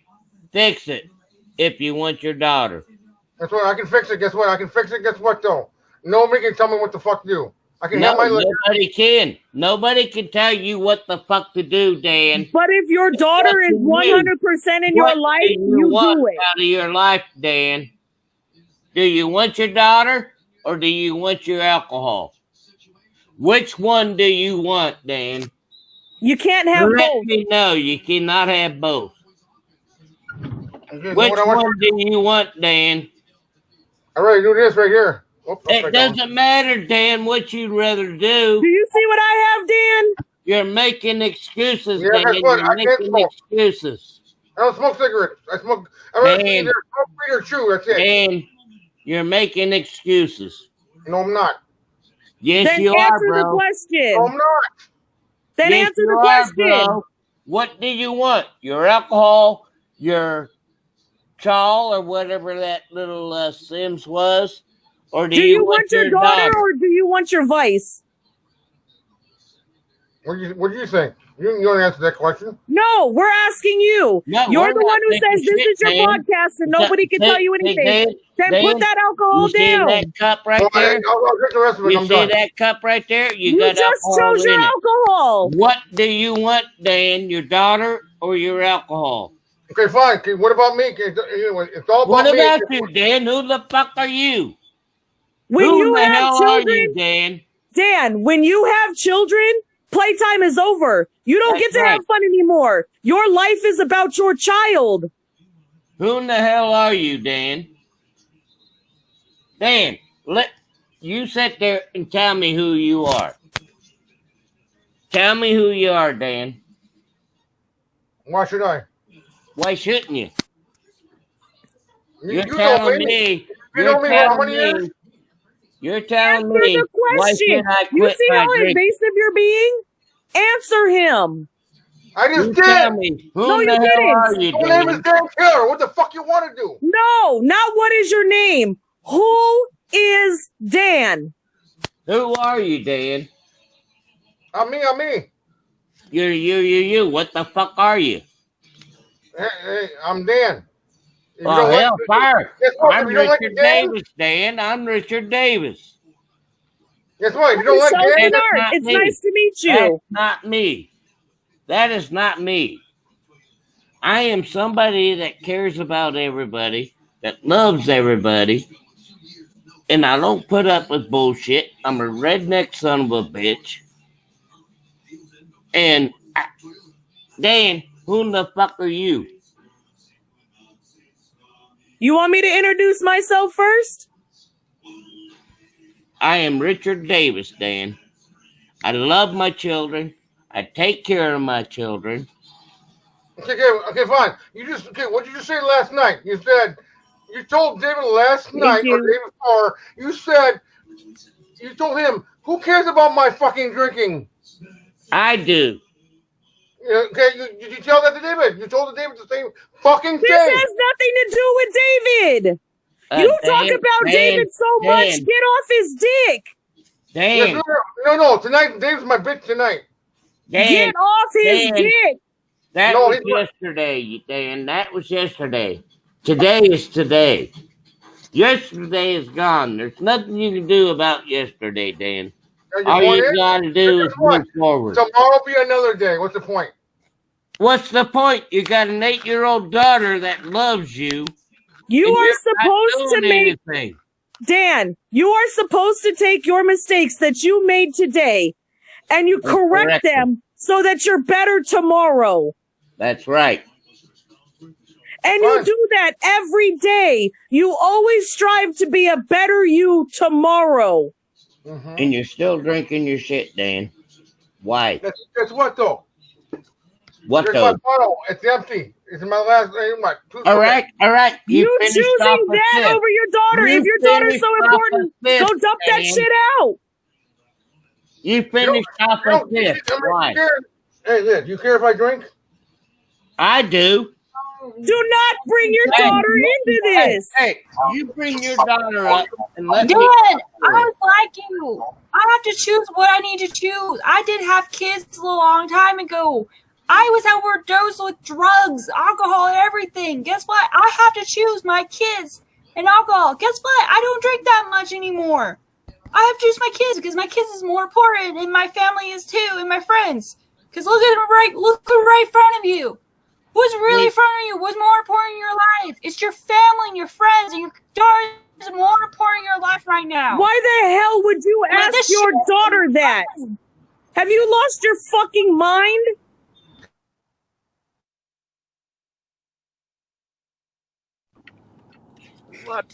fix it if you want your daughter. That's what I can fix it. Guess what? I can fix it. Guess what, though? Nobody can tell me what the fuck to do. I can have my nobody can. Nobody can tell you what the fuck to do, Dan. But if your daughter is 100% in your life, you do it. Out of your life, Dan. Do you want your daughter or do you want your alcohol? Which one do you want, Dan? You can't have both. Let me know. You cannot have both. Which one do you want, Dan? I already do this right here. It doesn't matter, Dan, what you'd rather do. Do you see what I have, Dan? You're making excuses, yeah, Dan. That's what, You're making excuses. I don't smoke cigarettes. I smoke either smoke weed or chew. That's it. Dan, you're making excuses. No, I'm not. Yes, then you are, bro. Answer the question. No, I'm not. Then yes, answer the question. Bro. What do you want? Your alcohol, your chaw, or whatever that little Sims was? Or do you want your daughter or do you want your vice? What do you think? You don't answer that question. No, we're asking you. No, you're the one who says this is your podcast and nobody can tell you anything. Then put that alcohol down. You see that cup right there? I'll drink the rest of it. You I'm see done. that cup right there? You got just chose your alcohol. What do you want, Dan? Your daughter or your alcohol? Okay, fine. Okay, what about me? It's all about what me. What about you, Dan? Who the fuck are you? When Who you the have hell children, are you, Dan? Dan, when you have children, playtime is over. You don't get to have fun anymore. Your life is about your child. Who in the hell are you, Dan? Dan, let you sit there and tell me who you are. Tell me who you are, Dan. Why should I? Why shouldn't you? You're telling me. You're telling me. The question. You see how invasive you're being? Answer him. I just did. No, you didn't. Your name is Dan Taylor. What the fuck you want to do? No, not what is your name. Who is Dan? Who are you, Dan? I'm me. You're you. What the fuck are you? Hey, I'm Dan. Oh, hell, fire. I'm Richard Davis, Dan. I'm Richard Davis. Guess what? You don't like Dan? It's nice to meet you. That's not me. That is not me. I am somebody that cares about everybody, that loves everybody, and I don't put up with bullshit. I'm a redneck son of a bitch. And, Dan, who the fuck are you? You want me to introduce myself first? I am Richard Davis, Dan. I love my children. I take care of my children. Okay, fine. What did you just say last night? You told David last night, or the day before, you told him, who cares about my fucking drinking? I do. Okay, did you tell that to David? You told David the same fucking thing. This has nothing to do with David. You talk about David so much. Get off his dick. Dan. No. Tonight, David's my bitch tonight. Dan, get off his dick. That was yesterday, Dan. That was yesterday. Today is today. Yesterday is gone. There's nothing you can do about yesterday, Dan. All you gotta do is move forward. Tomorrow will be another day. What's the point? What's the point? You got an 8-year-old daughter that loves you. You are supposed to make anything. Dan, you are supposed to take your mistakes that you made today and you correct them so that you're better tomorrow. That's right. And you do that every day. You always strive to be a better you tomorrow. Mm-hmm. And you're still drinking your shit, Dan. Why? Guess what, though? What Here's though? my bottle. It's empty. It's my last name. What? All right. You finished choosing off a that fifth. over your daughter. You If your daughter's finished so off a important, fifth, go dump that Stan. shit out. You finished off a fifth. Why? Hey, Liz, you care if I drink? I do. Do not bring your daughter into this. Hey, you bring your daughter up and let Dad, me. I was like you. I have to choose what I need to choose. I did have kids a long time ago. I was overdosed with drugs, alcohol, and everything. Guess what? I have to choose my kids and alcohol. Guess what? I don't drink that much anymore. I have to choose my kids because my kids is more important, and my family is too, and my friends. Because look right in front of you. Who's really in front of you? What's more important in your life? It's your family and your friends, and your daughter is more important in your life right now. Why the hell would you ask your daughter that? Have you lost your fucking mind? What?